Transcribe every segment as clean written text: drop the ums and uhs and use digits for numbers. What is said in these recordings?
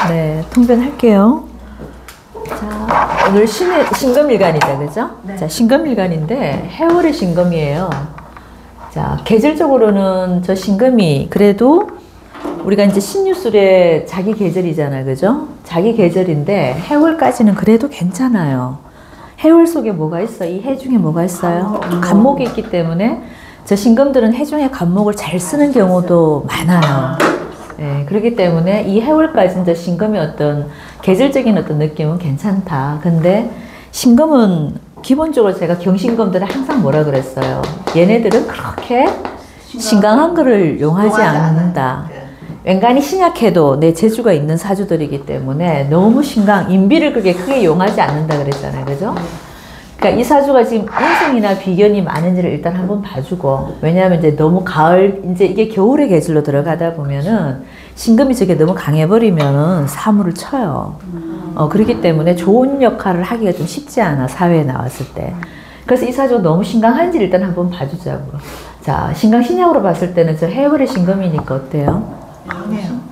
네, 통변할게요. 자, 오늘 신금일간이다, 그죠? 네. 자, 신금일간인데 해월의 신금이에요. 자, 계절적으로는 저 신금이 그래도 우리가 이제 신유술의 자기 계절이잖아, 그죠? 자기 계절인데 해월까지는 그래도 괜찮아요. 해월 속에 뭐가 있어? 이 해 중에 뭐가 있어요? 간목이 있기 때문에 저 신금들은 해 중에 간목을 잘 쓰는 경우도 많아요. 네, 그렇기 때문에 이 해월까지는 저 신금의 어떤 계절적인 어떤 느낌은 괜찮다. 근데 신금은 기본적으로 제가 경신금들은 항상 뭐라 그랬어요? 얘네들은 그렇게 신강한 거를 용하지 않는다. 웬간히 신약해도 내 재주가 있는 사주들이기 때문에 너무 인비를 그렇게 크게 용하지 않는다 그랬잖아요. 그죠? 그러니까 이 사주가 지금 인생이나 비견이 많은지를 일단 한번 봐주고, 왜냐하면 이제 너무 가을, 이제 이게 겨울의 계절로 들어가다 보면은 신금이 저게 너무 강해버리면은 사물을 쳐요. 그렇기 때문에 좋은 역할을 하기가 좀 쉽지 않아, 사회에 나왔을 때. 그래서 이 사주가 너무 신강한지를 일단 한번 봐주자고. 자, 신강 신약으로 봤을 때는 저 해월의 신금이니까 어때요? 강해요.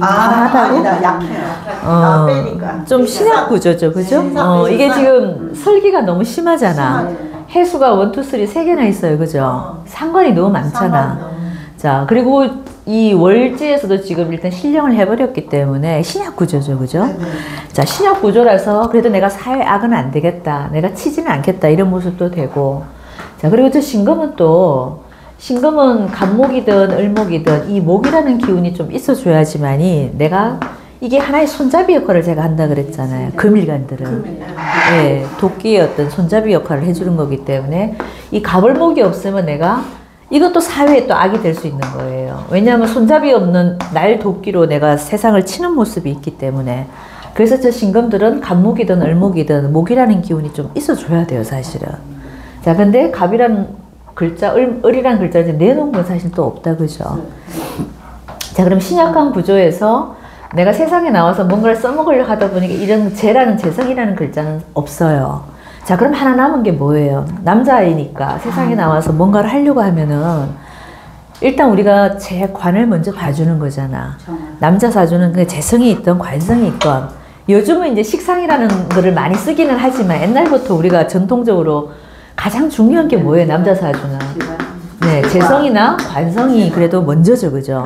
강하다고? 약해요. 빼니까. 좀 신약 구조죠, 그죠? 이게 지금 설기가 너무 심하잖아. 해수가 1, 2, 3, 3개나 있어요, 그죠? 상관이 너무 많잖아. 자, 그리고 이 월지에서도 지금 일단 신령을 해버렸기 때문에 신약 구조죠, 그죠? 자, 신약 구조라서 그래도 내가 사회 악은 안 되겠다, 내가 치지는 않겠다, 이런 모습도 되고. 자, 그리고 저 신금은 신금은 간목이든 을목이든 이 목이라는 기운이 좀 있어줘야지만이 내가 이게 하나의 손잡이 역할을 제가 한다 그랬잖아요. 금일간들은. 네, 도끼의 어떤 손잡이 역할을 해주는 거기 때문에 이 갑을목이 없으면 내가 이것도 사회에 또 악이 될 수 있는 거예요. 왜냐하면 손잡이 없는 날 도끼로 내가 세상을 치는 모습이 있기 때문에. 그래서 저 신금들은 간목이든 을목이든 목이라는 기운이 좀 있어줘야 돼요, 사실은. 자, 근데 갑이라는 글자, 을이라는 글자를 내놓은 건 사실 또 없다, 그죠? 자, 그럼 신약한 구조에서 내가 세상에 나와서 뭔가를 써먹으려고 하다 보니까 이런 재성이라는 글자는 없어요. 자, 그럼 하나 남은 게 뭐예요? 남자아이니까 세상에 나와서 뭔가를 하려고 하면은 일단 우리가 제 관을 먼저 봐주는 거잖아. 남자 사주는 그 재성이 있던 관성이 있건, 요즘은 이제 식상이라는 거를 많이 쓰기는 하지만 옛날부터 우리가 전통적으로 가장 중요한 게 뭐예요, 남자 사주는? 네, 재성이나 관성이 그래도 먼저죠, 그죠?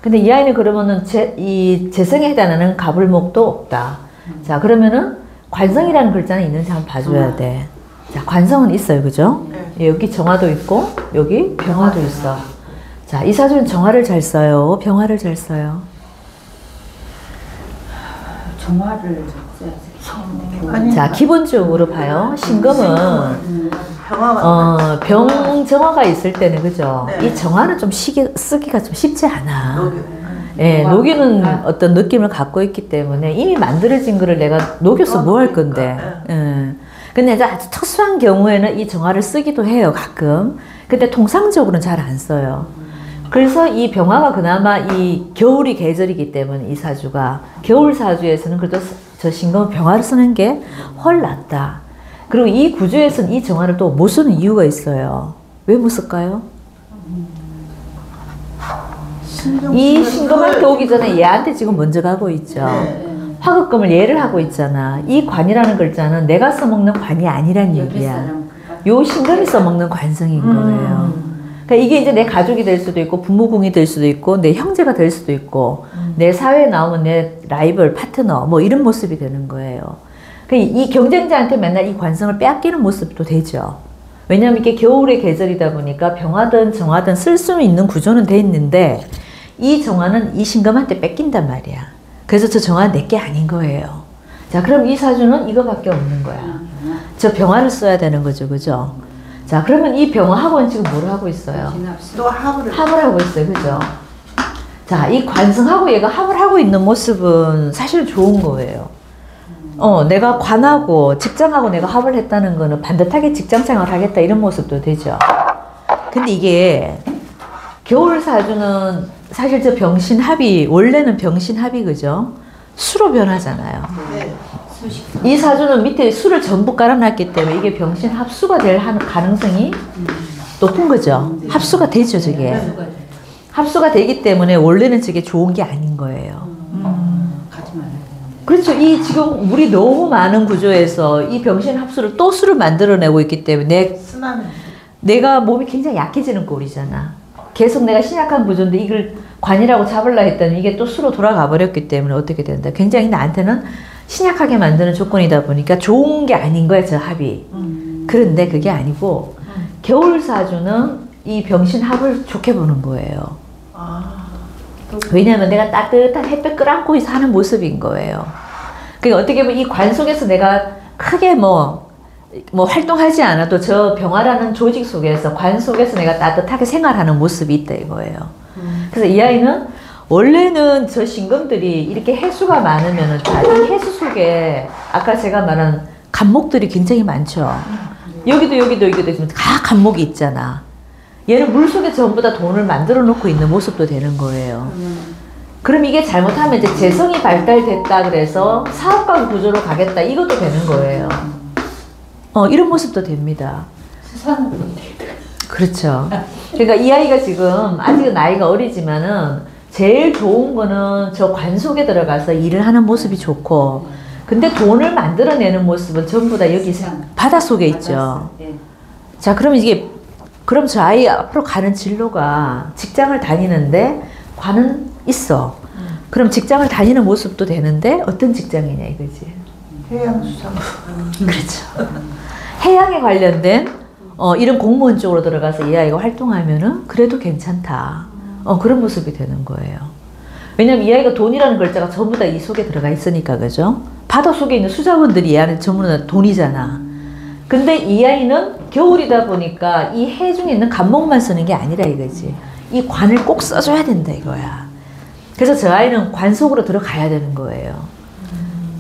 근데 이 아이는 그러면은 이 재성에 해당하는 갑을목도 없다. 자, 그러면은 관성이라는 글자는 있는지 한번 봐줘야 돼. 자, 관성은 있어요, 그죠? 여기 정화도 있고, 여기 병화도 있어. 자, 이 사주는 정화를 잘 써요, 병화를 잘 써요? 정화를 자, 기본적으로 봐요. 신금은 병정화가 있을 때는, 그죠? 네. 이 정화는 좀 쓰기가 좀 쉽지 않아. 예, 녹이는 어떤 느낌을 갖고 있기 때문에 이미 만들어진 거를 내가 녹여서 뭐 할 건데. 예. 근데 이제 아주 특수한 경우에는 이 정화를 쓰기도 해요, 가끔. 근데 통상적으로는 잘 안 써요. 그래서 이 병화가 그나마 이 겨울이 계절이기 때문에 이 사주가 겨울 사주에서는 그래도 저 신금은 병화를 쓰는 게 훨 낫다. 그리고 이 구조에서는 이 정화를 또 못 쓰는 이유가 있어요. 왜 못 쓸까요? 이 신금한테 오기 전에 얘한테 지금 먼저 가고 있죠. 화급금을 얘를 하고 있잖아. 이 관이라는 글자는 내가 써먹는 관이 아니란 얘기야. 요 신금이 써먹는 관성인 거예요. 그러니까 이게 이제 내 가족이 될 수도 있고, 부모궁이 될 수도 있고, 내 형제가 될 수도 있고, 내 사회에 나오면 내 라이벌, 파트너, 뭐 이런 모습이 되는 거예요. 이 경쟁자한테 맨날 이 관성을 빼앗기는 모습도 되죠. 왜냐하면 이게 겨울의 계절이다 보니까 병화든 정화든 쓸 수 있는 구조는 돼 있는데, 이 정화는 이 신금한테 뺏긴단 말이야. 그래서 저 정화는 내게 아닌 거예요. 자, 그럼 이 사주는 이거밖에 없는 거야. 저 병화를 써야 되는 거죠, 그죠? 자, 그러면 이 병화하고는 지금 뭘 하고 있어요? 또 합을 하고 있어요, 그죠? 자, 이 관성하고 얘가 합을 하고 있는 모습은 사실 좋은 거예요. 내가 관하고 직장하고 내가 합을 했다는 거는 반듯하게 직장생활을 하겠다, 이런 모습도 되죠. 근데 이게 겨울 사주는 사실 저 병신합이, 원래는 병신합이, 그죠? 수로 변하잖아요. 이 사주는 밑에 수를 전부 깔아놨기 때문에 이게 병신 합수가 될 가능성이 높은 거죠. 합수가 되죠, 저게. 합수가 되기 때문에 원래는 저게 좋은 게 아닌 거예요. 그렇죠. 이 지금 물이 너무 많은 구조에서 이 병신 합수를 또 수를 만들어내고 있기 때문에 순환은 내가 몸이 굉장히 약해지는 꼴이잖아. 계속 내가 신약한 구조인데 이걸 관이라고 잡으려 했더니 이게 또 수로 돌아가 버렸기 때문에 어떻게 된다. 굉장히 나한테는 신약하게 만드는 조건이다 보니까 좋은 게 아닌 거야, 저 합이. 그런데 그게 아니고 겨울사주는 이 병신합을 좋게 보는 거예요. 왜냐하면 내가 따뜻한 햇볕 끌안고 사는 모습인 거예요. 그러니까 어떻게 보면 이 관 속에서 내가 크게 뭐 활동하지 않아도 저 병화라는 조직 속에서 관 속에서 내가 따뜻하게 생활하는 모습이 있다 이거예요. 그래서 이 아이는 원래는 저 신금들이 이렇게 해수가 많으면은 이 해수 속에 아까 제가 말한 간목들이 굉장히 많죠. 여기도 있으면 다 간목이 있잖아. 얘는 물속에 전부 다 돈을 만들어 놓고 있는 모습도 되는 거예요. 그럼 이게 잘못하면 이제 재성이 발달됐다 그래서 사업가 구조로 가겠다 이것도 되는 거예요. 이런 모습도 됩니다. 그렇죠. 그러니까 이 아이가 지금 아직은 나이가 어리지만은 제일 좋은 거는 저 관 속에 들어가서 일을 하는 모습이 좋고, 근데 돈을 만들어내는 모습은 전부 다 여기 바닷속에 있죠. 자, 그럼 저 아이 앞으로 가는 진로가 직장을 다니는데 관은 있어. 그럼 직장을 다니는 모습도 되는데 어떤 직장이냐 이거지. 해양수산. 그렇죠. 해양에 관련된 이런 공무원 쪽으로 들어가서 이 아이가 활동하면은 그래도 괜찮다. 그런 모습이 되는 거예요. 왜냐면 이 아이가 돈이라는 글자가 전부 다 이 속에 들어가 있으니까, 그죠? 바다 속에 있는 수자원들이 이 안에 전부 다 돈이잖아. 근데 이 아이는 겨울이다 보니까 이 해 중에 있는 간목만 쓰는 게 아니라 이거지. 이 관을 꼭 써줘야 된다 이거야. 그래서 저 아이는 관 속으로 들어가야 되는 거예요.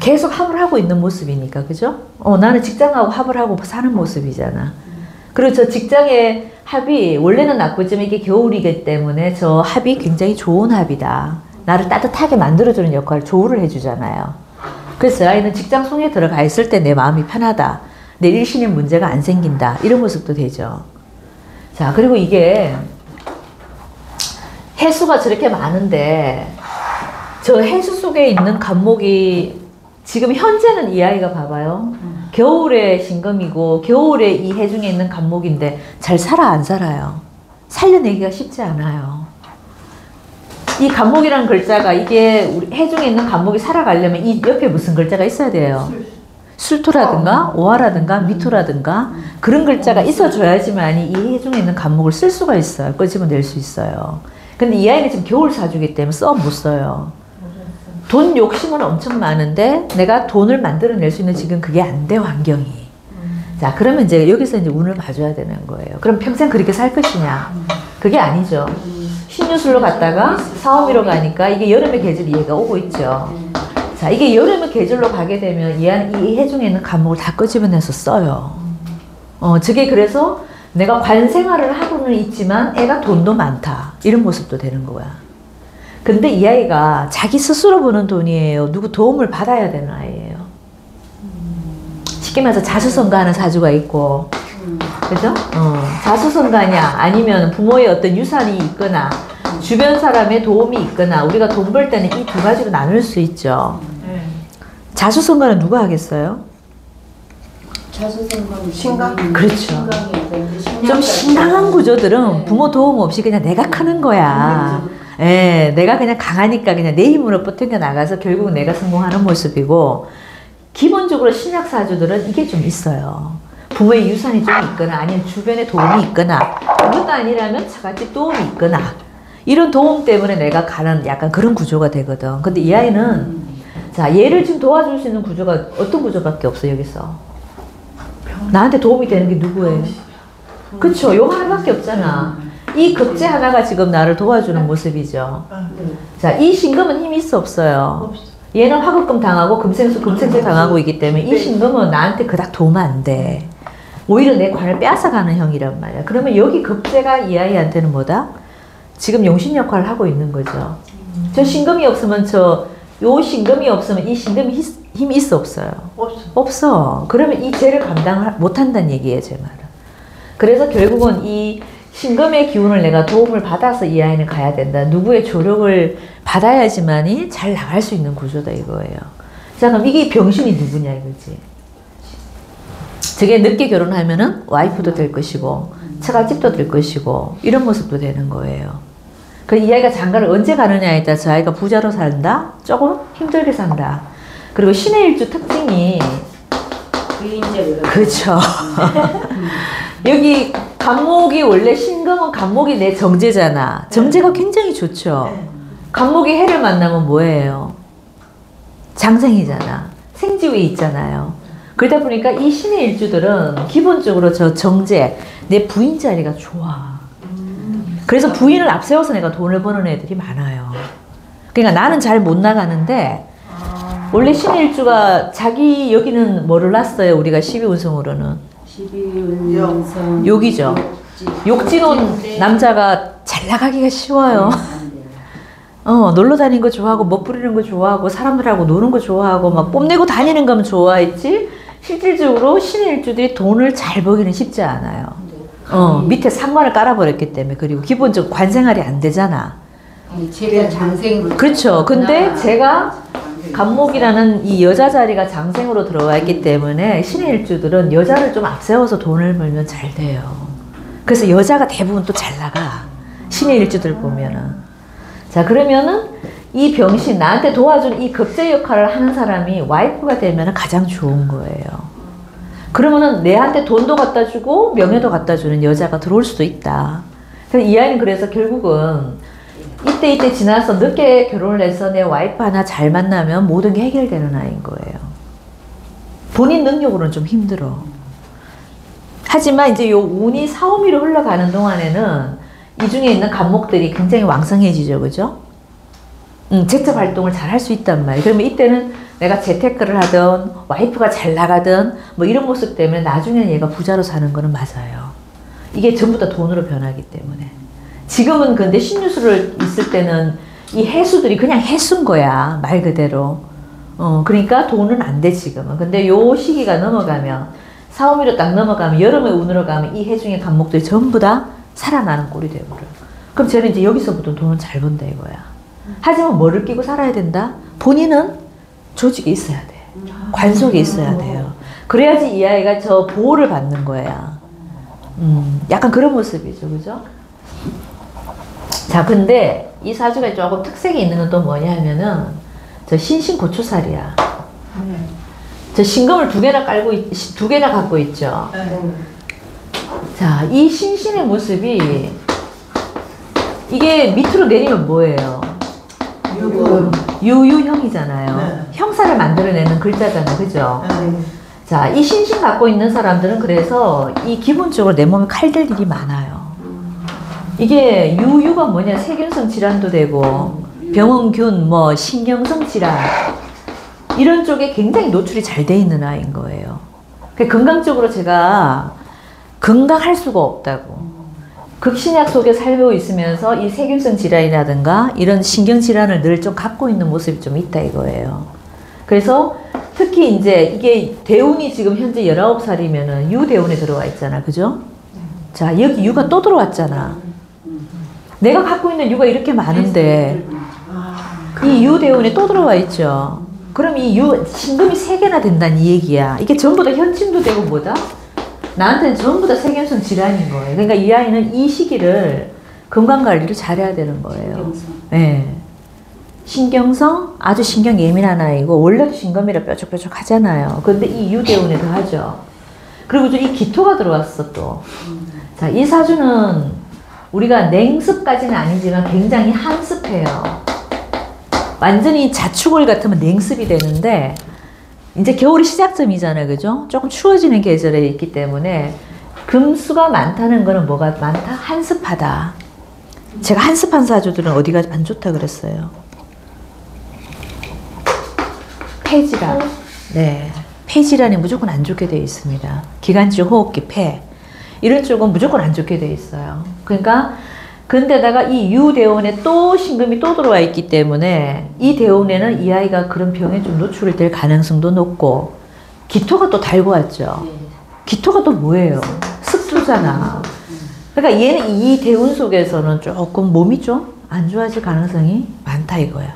계속 합을 하고 있는 모습이니까, 그죠? 나는 직장하고 합을 하고 사는 모습이잖아. 그리고 저 직장의 합이 원래는 나쁘지만 이게 겨울이기 때문에 저 합이 굉장히 좋은 합이다. 나를 따뜻하게 만들어주는 역할을 조우를 해주잖아요. 그래서 저 아이는 직장 속에 들어가 있을 때 내 마음이 편하다. 내 일신에 문제가 안 생긴다. 이런 모습도 되죠. 자, 그리고 이게 해수가 저렇게 많은데 저 해수 속에 있는 간목이 지금 현재는 이 아이가 봐봐요. 겨울에 신금이고 겨울에 이 해 중에 있는 간목인데 잘 살아 안 살아요? 살려내기가 쉽지 않아요. 이 간목이라는 글자가 이게 우리 해 중에 있는 간목이 살아가려면 이 옆에 무슨 글자가 있어야 돼요? 술토라든가 오화라든가 미토라든가 그런 글자가 있어줘야지만 이 해 중에 있는 간목을 쓸 수가 있어요. 끄집어낼 수 있어요. 근데 이 아이는 지금 겨울 사주기 때문에 못 써요. 돈 욕심은 엄청 많은데 내가 돈을 만들어낼 수 있는 지금 그게 안 돼, 환경이. 자, 그러면 이제 여기서 이제 운을 봐줘야 되는 거예요. 그럼 평생 그렇게 살 것이냐? 그게 아니죠. 신유술로 갔다가 사오미로 가니까 이게 여름의 계절이 얘가 오고 있죠. 자, 이게 여름의 계절로 가게 되면 이 해 중에 있는 간목을 다 끄집어내서 써요. 저게 그래서 내가 관 생활을 하고는 있지만 애가 돈도 많다. 이런 모습도 되는 거야. 근데 이 아이가 자기 스스로 버는 돈이에요. 누구 도움을 받아야 되는 아이예요. 쉽게 말해서 자수성가하는 사주가 있고, 그죠? 자수성가냐, 아니면 부모의 어떤 유산이 있거나, 주변 사람의 도움이 있거나, 우리가 돈 벌 때는 이 두 가지로 나눌 수 있죠. 자수성가는 누가 하겠어요? 자수성가는 신강. 그렇죠. 좀 신강한 구조들은 부모 도움 없이 그냥 내가 크는 거야. 예, 내가 그냥 강하니까 그냥 내 힘으로 버텨 나가서 결국은 내가 성공하는 모습이고, 기본적으로 신약사주들은 이게 좀 있어요. 부모의 유산이 좀 있거나 아니면 주변에 도움이 있거나, 그것도 아니라면 저같이 도움이 있거나, 이런 도움 때문에 내가 가는 약간 그런 구조가 되거든. 근데 이 아이는 자, 얘를 지금 도와줄 수 있는 구조가 어떤 구조밖에 없어 여기서. 나한테 도움이 되는 게 누구예요? 그쵸, 요 하나밖에 없잖아. 이 급제 하나가 지금 나를 도와주는 모습이죠. 자, 이 신금은 힘이 있어 없어요? 얘는 화급금 당하고 금생수 금생재 당하고 있기 때문에 이 신금은 나한테 그닥 도움 안 돼. 오히려 내 관을 빼앗아가는 형이란 말이야. 그러면 여기 급제가 이 아이한테는 뭐다? 지금 용신 역할을 하고 있는 거죠. 저 신금이 없으면 요 신금이 없으면 이 신금이 힘이 있어 없어요? 없어. 그러면 이 죄를 감당 못한다는 얘기예요, 제 말은. 그래서 결국은 이 신금의 기운을 내가 도움을 받아서 이 아이는 가야 된다. 누구의 조력을 받아야지만이 잘 나갈 수 있는 구조다 이거예요. 자, 그럼 이게 병신이 누구냐 이거지. 저게 늦게 결혼하면은 와이프도 될 것이고 처갓집도 될 것이고 이런 모습도 되는 거예요. 그 이 아이가 장가를 언제 가느냐에 따라 저 아이가 부자로 산다? 조금 힘들게 산다. 그리고 신의 일주 특징이 그렇죠. 여기 간목이 원래 신금은 간목이 내 정제잖아. 정제가 굉장히 좋죠. 간목이 해를 만나면 뭐예요? 장생이잖아. 생지위에 있잖아요. 그러다 보니까 이 신의 일주들은 기본적으로 저 정제, 내 부인 자리가 좋아. 그래서 부인을 앞세워서 내가 돈을 버는 애들이 많아요. 그러니까 나는 잘 못 나가는데 원래 신의 일주가 자기 여기는 뭐를 놨어요? 우리가 12운성으로는 12운성 욕이죠. 욕지놓은 남자가 잘 나가기가 쉬워요. 놀러 다니는 거 좋아하고 멋 부리는 거 좋아하고 사람들하고 노는 거 좋아하고 막 뽐내고 다니는 거면 좋아했지 실질적으로 신의 일주들이 돈을 잘 벌기는 쉽지 않아요. 밑에 상관을 깔아버렸기 때문에. 그리고 기본적으로 관생활이 안 되잖아. 제가 장생으로 그렇죠. 근데 제가 간목이라는 이 여자 자리가 장생으로 들어와 있기 때문에 신의 일주들은 여자를 좀 앞세워서 돈을 벌면 잘 돼요. 그래서 여자가 대부분 또 잘 나가. 신의 일주들 보면은. 자, 그러면은 이 병신, 나한테 도와준 이 급제 역할을 하는 사람이 와이프가 되면 가장 좋은 거예요. 그러면은 내한테 돈도 갖다 주고 명예도 갖다 주는 여자가 들어올 수도 있다. 그래서 이 아이는 그래서 결국은 이때 지나서 늦게 결혼을 해서 내 와이프 하나 잘 만나면 모든 게 해결되는 아이인 거예요. 본인 능력으로는 좀 힘들어. 하지만 이제 요 운이 사오미로 흘러가는 동안에는 이 중에 있는 간목들이 굉장히 왕성해지죠. 그죠? 재택 활동을 잘 할 수 있단 말이에요. 그러면 이때는 내가 재테크를 하든 와이프가 잘 나가든 뭐 이런 모습 때문에 나중에는 얘가 부자로 사는 거는 맞아요. 이게 전부 다 돈으로 변하기 때문에. 지금은 근데 신유수를 있을 때는 이 해수들이 그냥 해수인 거야. 말 그대로. 그러니까 돈은 안 돼 지금은. 근데 요 시기가 넘어가면 사오미로 딱 넘어가면 여름의 운으로 가면 이 해중의 간목들이 전부 다 살아나는 꼴이 되어버려요. 그럼 쟤는 이제 여기서부터 돈을 잘 번다 이거야. 하지만 뭐를 끼고 살아야 된다? 본인은 조직에 있어야 돼. 관속에 있어야 돼요. 그래야지 이 아이가 저 보호를 받는 거야. 약간 그런 모습이죠. 그죠? 자, 근데 이 사주가 조금 특색이 있는 건 또 뭐냐 하면은 저 신신고초살이야. 저 신금을 두 개나 갖고 있죠. 자, 이 신신의 모습이 이게 밑으로 내리면 뭐예요? 유유형이잖아요. 네. 형사를 만들어내는 글자잖아요. 그죠? 자, 이 신신 갖고 있는 사람들은 그래서 이 기본적으로 내 몸에 칼들 일이 많아요. 이게 유유가 뭐냐? 세균성 질환도 되고 병원균, 뭐 신경성 질환 이런 쪽에 굉장히 노출이 잘 돼 있는 아이인 거예요. 건강적으로 제가 건강할 수가 없다고. 극신약 속에 살고 있으면서 이 세균성 질환이라든가 이런 신경 질환을 늘 좀 갖고 있는 모습이 좀 있다 이거예요. 그래서 특히 이제 이게 대운이 지금 현재 19살이면은 유대운에 들어와 있잖아. 그죠? 자, 여기 유가 또 들어왔잖아. 내가 갖고 있는 유가 이렇게 많은데 이 유대운에 또 들어와 있죠. 그럼 이 신금이 3개나 된다는 이 얘기야. 이게 전부 다 현침도 되고 뭐다? 나한테는 전부 다 세균성 질환인 거예요. 그러니까 이 아이는 이 시기를 건강관리를 잘해야 되는 거예요. 네. 신경성, 아주 신경 예민한 아이고 원래도 신금이라 뾰족뾰족 하잖아요. 근데 이 유대운에 더하죠. 그리고 이 기토가 들어왔어 또. 자, 이 사주는 우리가 냉습까지는 아니지만 굉장히 한습해요. 완전히 자축월 같으면 냉습이 되는데 이제 겨울이 시작점이잖아요. 그죠? 조금 추워지는 계절에 있기 때문에 금수가 많다는 거는 뭐가 많다? 한습하다. 제가 한습한 사주들은 어디가 안 좋다 그랬어요? 폐질환. 네. 폐질환이 무조건 안 좋게 되어 있습니다. 기관지 호흡기 폐. 이런 쪽은 무조건 안 좋게 되어 있어요. 그러니까 근데다가 이 유대운에 또 신금이 또 들어와 있기 때문에 이 대운에는 이 아이가 그런 병에 좀 노출이 될 가능성도 높고 기토가 또 달고 왔죠. 기토가 또 뭐예요? 습두잖아. 그러니까 얘는 이 대운 속에서는 조금 몸이 좀 안 좋아질 가능성이 많다 이거야.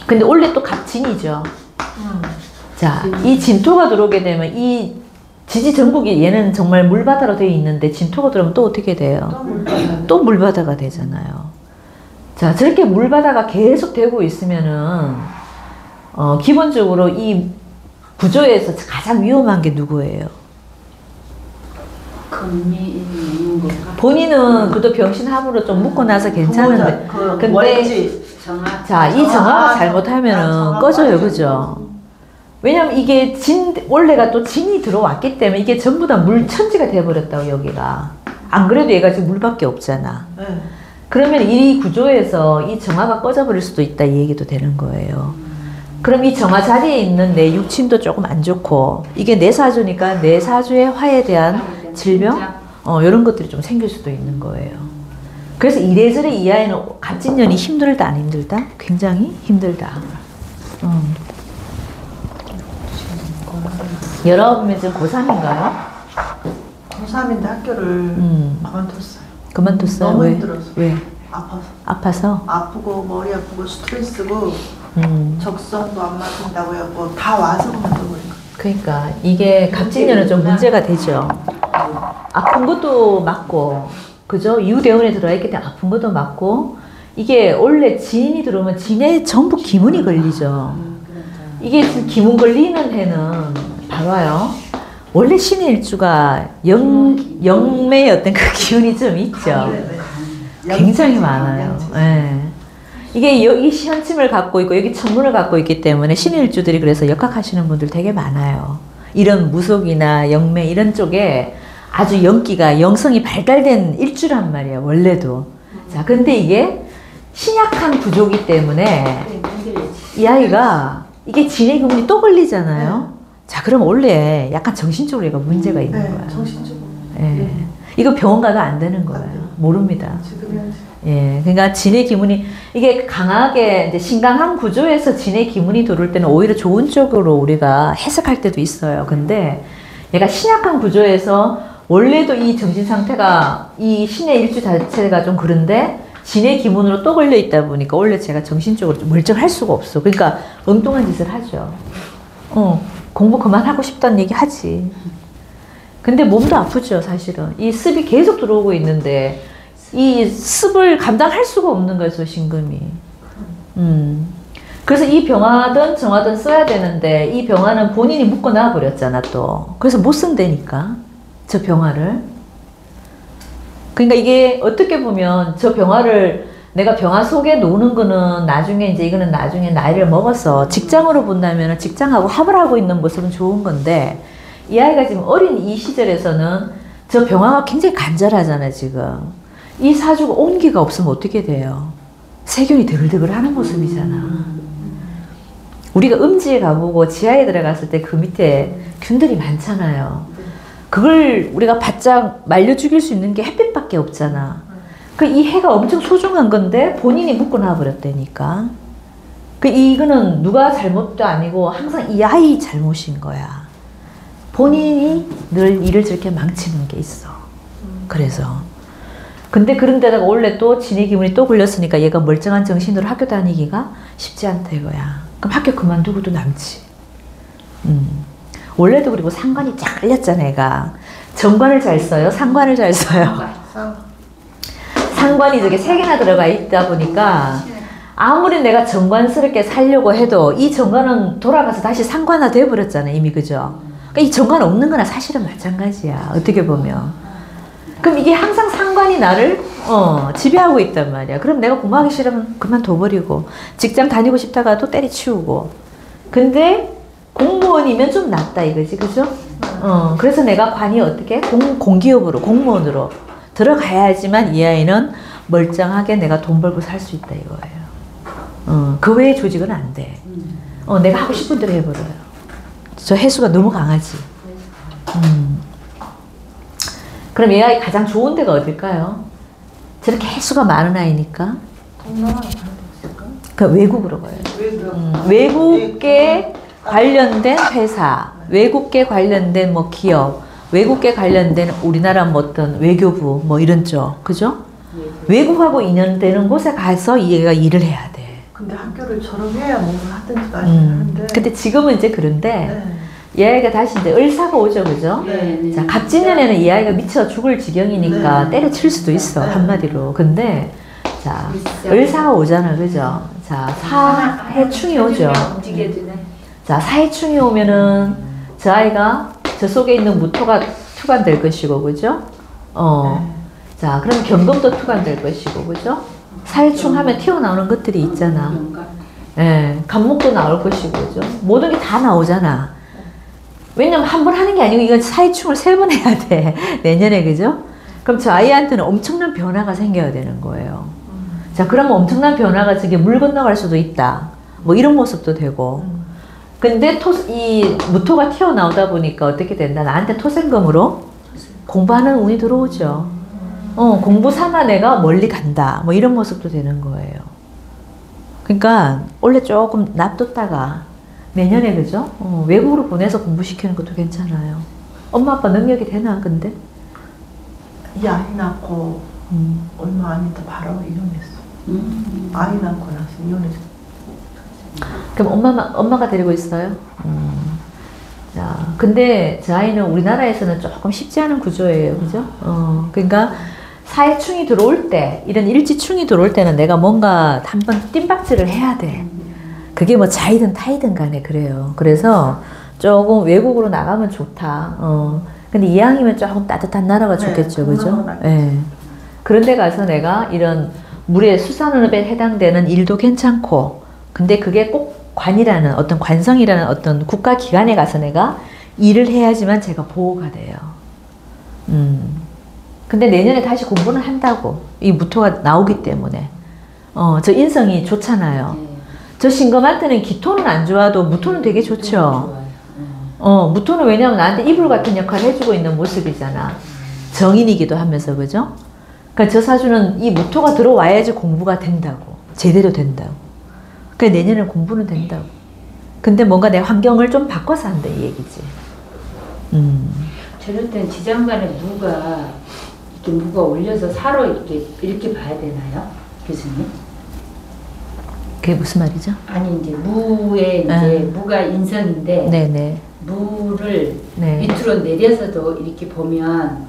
근데 원래 또 갑진이죠. 자, 이 진토가 들어오게 되면 이 지지 정복이 얘는 정말 물바다로 되어 있는데 진토가 들어오면 또 어떻게 돼요? 또 물바다가 되잖아요. 자, 저렇게 물바다가 계속 되고 있으면은 기본적으로 이 구조에서 가장 위험한 게 누구예요? 본인은 그래도 병신합으로 좀 묶고 나서 괜찮은데 근데 자, 이 정화가 잘못하면은 꺼져요. 그죠? 왜냐면 이게 원래가 또 진이 들어왔기 때문에 이게 전부 다 물천지가 돼버렸다고 여기가. 안 그래도 얘가 지금 물밖에 없잖아. 그러면 이 구조에서 이 정화가 꺼져버릴 수도 있다 이 얘기도 되는 거예요. 그럼 이 정화 자리에 있는 내 육친도 조금 안 좋고 이게 내 사주니까 내 사주의 화에 대한 질병? 이런 것들이 좀 생길 수도 있는 거예요. 그래서 이래저래 이 아이는 갑진년이 힘들다 안 힘들다? 굉장히 힘들다. 여러분이 지금 고3인가요? 고3인데 학교를 그만뒀어요. 그만뒀어요? 너무 왜? 힘들어서. 왜? 아파서. 아파서? 아프고 머리 아프고 스트레스고 적성도 안 맞는다고 하고 다 와서 그만둬버린 거예요. 그러니까 이게 갑진년은 좀 문제가 되죠. 아픈 것도 맞고 그죠? 이유대원에 들어가 있기 때문에 아픈 것도 맞고 이게 원래 진이 들어오면 진에 전부 기문이 걸리죠. 이게 지금 기문 걸리는 해는 봐봐요. 원래 신의 일주가 영매의 어떤 그 기운이 좀 있죠. 굉장히 많아요. 네. 이게 여기 현침을 갖고 있고 여기 천문을 갖고 있기 때문에 신의 일주들이 그래서 역학하시는 분들 되게 많아요. 이런 무속이나 영매 이런 쪽에 아주 영기가 영성이 발달된 일주란 말이에요. 원래도. 자, 근데 이게 신약한 구조기 때문에 이 아이가 이게 진의 기운이 또 걸리잖아요. 자, 그럼 원래 약간 정신적으로 얘가 문제가 있는 거야. 정신적으로. 예. 이거 병원 가도 안 되는 거예요. 모릅니다. 예. 그러니까 진의 기문이 이게 강하게 이제 신강한 구조에서 진의 기문이 들어올 때는 오히려 좋은 쪽으로 우리가 해석할 때도 있어요. 근데 얘가 신약한 구조에서 원래도 이 정신 상태가 이 신의 일주 자체가 좀 그런데 진의 기문으로 또 걸려 있다 보니까 원래 제가 정신적으로 좀 멀쩡할 수가 없어. 그러니까 엉뚱한 짓을 하죠. 공부 그만하고 싶다는 얘기 하지. 근데 몸도 아프죠, 사실은. 이 습이 계속 들어오고 있는데 이 습을 감당할 수가 없는 거예요, 신금이. 그래서 이 병화든 정화든 써야 되는데 이 병화는 본인이 묶어놔 버렸잖아, 또. 그래서 못 쓴다니까, 저 병화를. 그러니까 이게 어떻게 보면 저 병화를 내가 병화 속에 노는 거는 나중에 이제 이거는 나중에 나이를 먹어서 직장으로 본다면 직장하고 합을 하고 있는 모습은 좋은 건데 이 아이가 지금 어린 이 시절에서는 저 병화가 굉장히 간절하잖아요, 지금. 이 사주가 온기가 없으면 어떻게 돼요? 세균이 드글드글 하는 모습이잖아. 우리가 음지에 가보고 지하에 들어갔을 때 그 밑에 균들이 많잖아요. 그걸 우리가 바짝 말려 죽일 수 있는 게 햇빛밖에 없잖아. 이 해가 엄청 소중한 건데 본인이 묶어놔 버렸다니까. 이거는 누가 잘못도 아니고 항상 이 아이 잘못인 거야. 본인이 늘 일을 저렇게 망치는 게 있어. 그래서. 근데 그런데다가 원래 또 진의 기운이 또 걸렸으니까 얘가 멀쩡한 정신으로 학교 다니기가 쉽지 않다 이거야. 그럼 학교 그만두고도 남지. 원래도 그리고 상관이 쫙 깔렸잖아, 얘가. 정관을 잘 써요? 상관을 잘 써요? 상관이 저게 3개나 들어가 있다 보니까 아무리 내가 정관스럽게 살려고 해도 이 정관은 돌아가서 다시 상관화 돼버렸잖아, 이미. 그죠? 그러니까 이 정관 없는 거나 사실은 마찬가지야, 어떻게 보면. 그럼 이게 항상 상관이 나를 지배하고 있단 말이야. 그럼 내가 공부하기 싫으면 그만둬버리고 직장 다니고 싶다가도 때려치우고. 근데 공무원이면 좀 낫다 이거지, 그죠? 그래서 내가 관이 어떻게? 공기업으로, 공무원으로 들어가야지만 이 아이는 멀쩡하게 내가 돈 벌고 살 수 있다 이거예요. 그 외의 조직은 안 돼. 내가 하고 싶은 대로 해버려요. 저 해수가 너무 강하지. 그럼 이 아이 가장 좋은 데가 어딜까요? 저렇게 해수가 많은 아이니까. 그 외국으로 가요. 외국계 관련된 회사, 외국계 관련된 뭐 기업, 외국계 관련된 우리나라 뭐 어떤 외교부 뭐 이런 쪽, 그죠? 외국하고 인연되는 곳에 가서 얘가 일을 해야 돼. 근데 학교를 졸업해야 뭔가 하든지 말든지 하는데. 근데 지금은 이제 그런데 이 아이가 다시 이제 을사가 오죠, 그죠? 네. 자, 갑진년에는 이 아이가 미쳐 죽을 지경이니까 네. 때려칠 수도 있어, 네. 한마디로. 근데 자, 을사가 오잖아, 그죠? 자, 사해충이 오죠. 자, 사해충이 오면은 저 아이가 저 속에 있는 무토가 투관될 것이고, 그죠? 자, 그럼 경금도 투관될 것이고, 그죠? 사해충 하면 튀어나오는 것들이 있잖아. 예, 간목도 나올 것이고, 그죠? 모든 게 다 나오잖아. 왜냐면 한 번 하는 게 아니고 이건 사회충을 3번 해야 돼. 내년에, 그죠? 그럼 저 아이한테는 엄청난 변화가 생겨야 되는 거예요. 자, 그러면 엄청난 변화가 저게 물 건너갈 수도 있다. 뭐 이런 모습도 되고. 근데 이 무토가 튀어나오다 보니까 어떻게 된다? 나한테 토생금으로 공부하는 운이 들어오죠. 공부 삼아 내가 멀리 간다. 뭐 이런 모습도 되는 거예요. 그러니까 원래 조금 놔뒀다가 내년에, 그죠? 외국으로 보내서 공부시키는 것도 괜찮아요. 엄마 아빠 능력이 되나 근데? 이 아이 낳고 얼마 안 있다 바로 이혼했어. 아이 낳고 나서 이혼했어. 그럼 엄마가 데리고 있어요? 자, 근데 저 아이는 우리나라에서는 조금 쉽지 않은 구조예요, 그죠? 그러니까 사회충이 들어올 때, 이런 일지충이 들어올 때는 내가 뭔가 한번 뜀박질을 해야 돼. 그게 뭐 자이든 타이든 간에 그래요. 그래서 조금 외국으로 나가면 좋다. 근데 이왕이면 조금 따뜻한 나라가 좋겠죠, 네, 그죠? 예. 그런데 가서 내가 이런 물의 수산업에 해당되는 일도 괜찮고, 근데 그게 꼭 관이라는 어떤 관성이라는 어떤 국가 기관에 가서 내가 일을 해야지만 제가 보호가 돼요. 근데 내년에 다시 공부는 한다고. 이 무토가 나오기 때문에. 저 인성이 좋잖아요. 저 신금한테는 기토는 안 좋아도 무토는 되게 좋죠. 무토는 왜냐면 나한테 이불 같은 역할을 해주고 있는 모습이잖아. 정인이기도 하면서, 그죠? 그러니까 저 사주는 이 무토가 들어와야지 공부가 된다고. 제대로 된다고. 그러니까 내년에 공부는 된다고. 근데 뭔가 내 환경을 좀 바꿔서 한다, 이 얘기지. 저럴 땐 지장간에 무가 올려서 사로 이렇게 봐야 되나요? 교수님? 그게 무슨 말이죠? 아니, 이제 무에 이제 무가 인성인데 네네. 무를 네. 밑으로 내려서도 이렇게 보면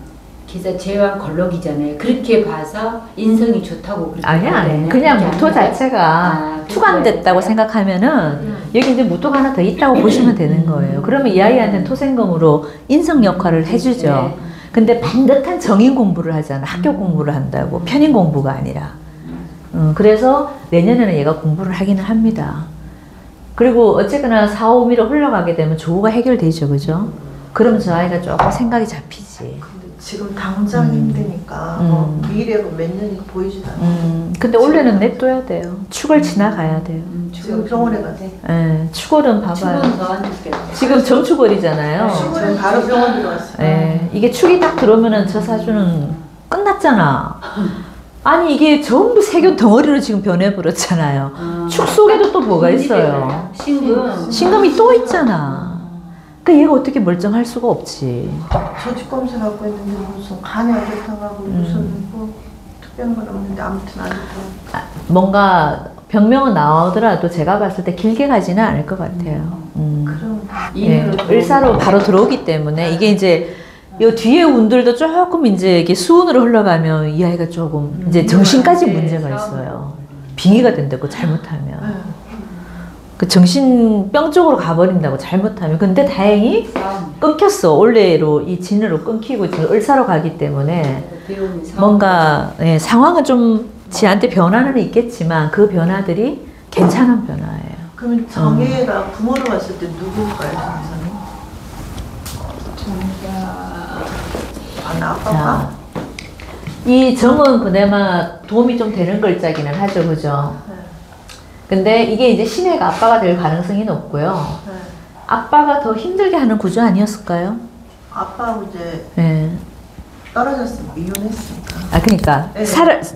기사 제왕 걸럭이잖아요. 그렇게 봐서 인성이 좋다고 그렇게 아니야. 그냥 무토 자체가 투관됐다고 생각하면은 여기 이제 무토가 하나 더 있다고 보시면 되는 거예요. 그러면 이 아이한테는 토생금으로 인성 역할을 해주죠. 근데 반듯한 정인 공부를 하잖아. 학교 공부를 한다고. 편인 공부가 아니라. 그래서 내년에는 얘가 공부를 하기는 합니다. 그리고 어쨌거나 4, 5미로 흘러가게 되면 조우가 해결되죠, 그죠? 그럼 저 아이가 조금 생각이 잡히지. 근데 지금 당장 힘드니까 뭐 미래가 몇 년이 보이지도 않아요. 근데 원래는 냅둬야 돼요. 축을 지나가야 돼요. 지금 병원에 가서 예, 축월은 봐봐요. 축은 더 안 좋겠다. 지금 정축월이잖아요. 지금 바로 병원 들어왔어요. 예, 이게 축이 딱 들어오면은 저 사주는 끝났잖아. 아니 이게 전부 세균 덩어리로 지금 변해버렸잖아요. 축 속에도 또 뭐가 있어요? 신금이 또 있잖아. 그러니까 얘가 어떻게 멀쩡할 수가 없지. 조직 검사 갖고 있는데 무슨 간이 안 좋다고 하고 무슨 뭐 특별한 건 없는데 아무튼 안 좋고. 뭔가 병명은 나오더라도 제가 봤을 때 길게 가지는 않을 것 같아요. 그럼 예, 을사로 바로 들어오기 때문에 이게 이제 요 뒤에 운들도 조금 이제 이게 수운으로 흘러가면 이 아이가 조금 이제 정신까지 문제가 있어요. 빙의가 된다고 잘못하면. 그 정신병 쪽으로 가버린다고 잘못하면. 근데 다행히 끊겼어. 원래로 이 진으로 끊기고 지금 을사로 가기 때문에 뭔가 예, 상황은 좀 지한테 변화는 있겠지만 그 변화들이 괜찮은 변화예요. 그러면 정혜가 부모로 왔을 때 누굴까요, 선생님? 아빠가? 자, 이 정은 그나마 도움이 좀 되는 글자기는 하죠, 그죠? 근데 이게 이제 신해가 아빠가 될 가능성이 높고요. 아빠가 더 힘들게 하는 구조 아니었을까요? 아빠하고 이제 네. 떨어졌으니까 이혼했으니까. 아, 그러니까 네.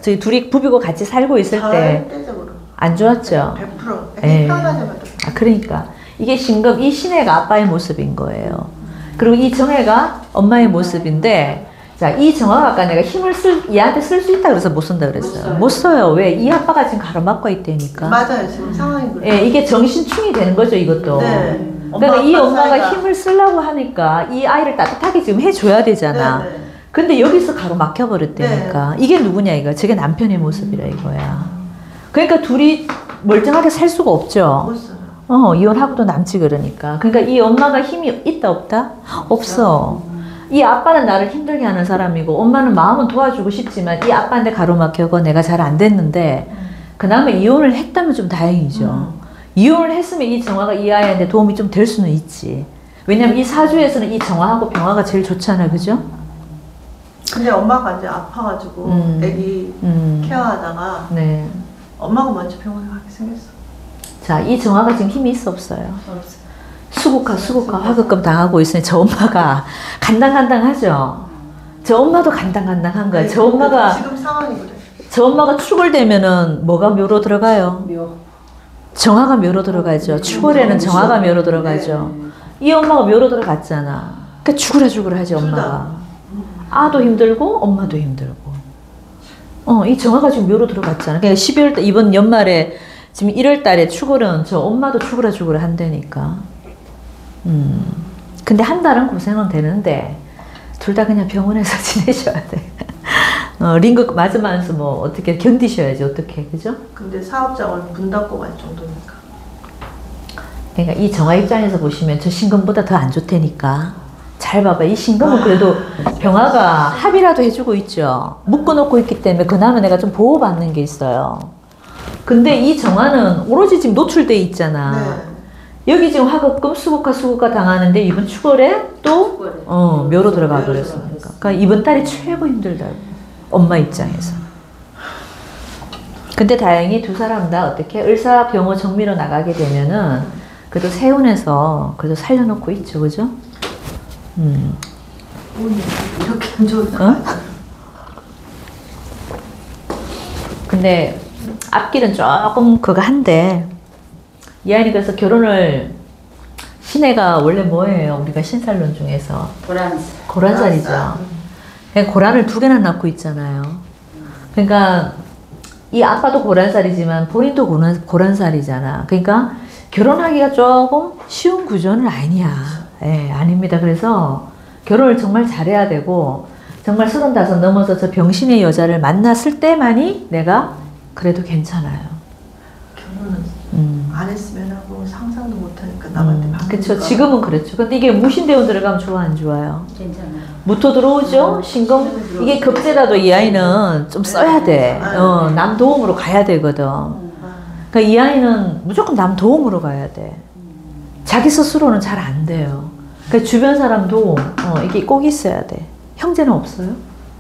저희 둘이 부비고 같이 살고 있을 때 안 좋았죠. 100%. 네. 태어나자마자. 아, 그러니까 이게 신금, 이 신해가 아빠의 모습인 거예요. 그리고 이 정해가 엄마의 모습인데, 자, 이 정화가 아까 내가 힘을 얘한테 쓸 수 있다 그래서 못 쓴다 그랬어요. 못 써요. 왜? 이 아빠가 지금 가로막고 있다니까. 맞아요. 지금 상황이 그래요. 예, 이게 정신충이 되는 거죠, 이것도. 네. 그러니까 이 엄마가 힘을 쓰려고 하니까 이 아이를 따뜻하게 지금 해줘야 되잖아. 네, 네. 근데 여기서 가로막혀 버렸다니까. 이게 누구냐 이거. 저게 남편의 모습이라 이거야. 그러니까 둘이 멀쩡하게 살 수가 없죠. 못 써요. 이혼하고도 남지 그러니까. 그러니까 이 엄마가 힘이 있다 없다? 없어. 이 아빠는 나를 힘들게 하는 사람이고 엄마는 마음은 도와주고 싶지만 이 아빠한테 가로막혀고 내가 잘 안 됐는데 그나마 이혼을 했다면 좀 다행이죠. 이혼을 했으면 이 정화가 이 아이한테 도움이 좀 될 수는 있지. 왜냐면 이 사주에서는 이 정화하고 병화가 제일 좋잖아, 그죠? 근데 엄마가 이제 아파가지고 애기 케어하다가 네. 엄마가 먼저 병원에 가게 생겼어. 자, 이 정화가 지금 힘이 있어 없어요? 수국화 화급금 당하고 있으니 저 엄마가 간당간당하죠. 저 엄마도 간당간당한 거야. 저 엄마가 지금 상황이 그래. 저 엄마가 축월되면은 뭐가 묘로 들어가요? 묘. 정화가 묘로 들어가죠. 축월에는 정화가 묘로 들어가죠. 이 엄마가 묘로 들어갔잖아. 그러니까 죽으라 하지 엄마가. 아도 힘들고 엄마도 힘들고. 이 정화가 지금 묘로 들어갔잖아. 그러니까 12월 달 이번 연말에 지금 1월 달에 축월은 저 엄마도 죽으라 한다니까. 근데 한 달은 고생은 되는데 둘 다 그냥 병원에서 지내셔야 돼. 링크 맞으면서 뭐 어떻게 견디셔야지 어떻게, 그죠? 근데 사업장을 문 닫고 갈 정도니까. 그러니까 이 정화 입장에서 보시면 저 신금보다 더 안 좋다니까. 잘 봐봐. 이 신금은 그래도 병화가 합의라도 해주고 있죠. 묶어놓고 있기 때문에 그나마 내가 좀 보호받는 게 있어요. 근데 이 정화는 오로지 지금 노출돼 있잖아. 네. 여기 지금 화급금 수국화 당하는데 이번 축월에 또 묘로 들어가 버렸으니까. 그러니까 이번 달이 최고 힘들다고. 엄마 입장에서. 근데 다행히 두 사람 다 어떻게 을사병호 정미로 나가게 되면은 그래도 세운에서 그래도 살려놓고 있죠, 그죠? 이렇게 안 좋을까? 근데 앞길은 조금 그거 한데 이 아이는 그래서 결혼을 신해가 원래 뭐예요? 우리가 신살론 중에서 고란살이죠. 그러니까 고란을 2개나 낳고 있잖아요. 그러니까 이 아빠도 고란살이지만 본인도 고란살이잖아. 그러니까 결혼하기가 조금 쉬운 구조는 아니야. 예, 아닙니다. 그래서 결혼을 정말 잘해야 되고 정말 35 넘어서 저 병신의 여자를 만났을 때만이 내가 그래도 괜찮아요. 결혼은 안 했으면 하고 상상도 못하니까 남한테 받는 그쵸. 지금은 그렇죠. 근데 이게 무신대운 들어가면 좋아 안 좋아요? 괜찮아요. 무토 들어오죠? 신금? 이게 급제라도 이 아이는 좀 써야 돼. 남 도움으로 가야 되거든. 그러니까 이 아이는 무조건 남 도움으로 가야 돼. 자기 스스로는 잘 안 돼요. 그러니까 주변 사람 도움, 이게 꼭 있어야 돼. 형제는 없어요?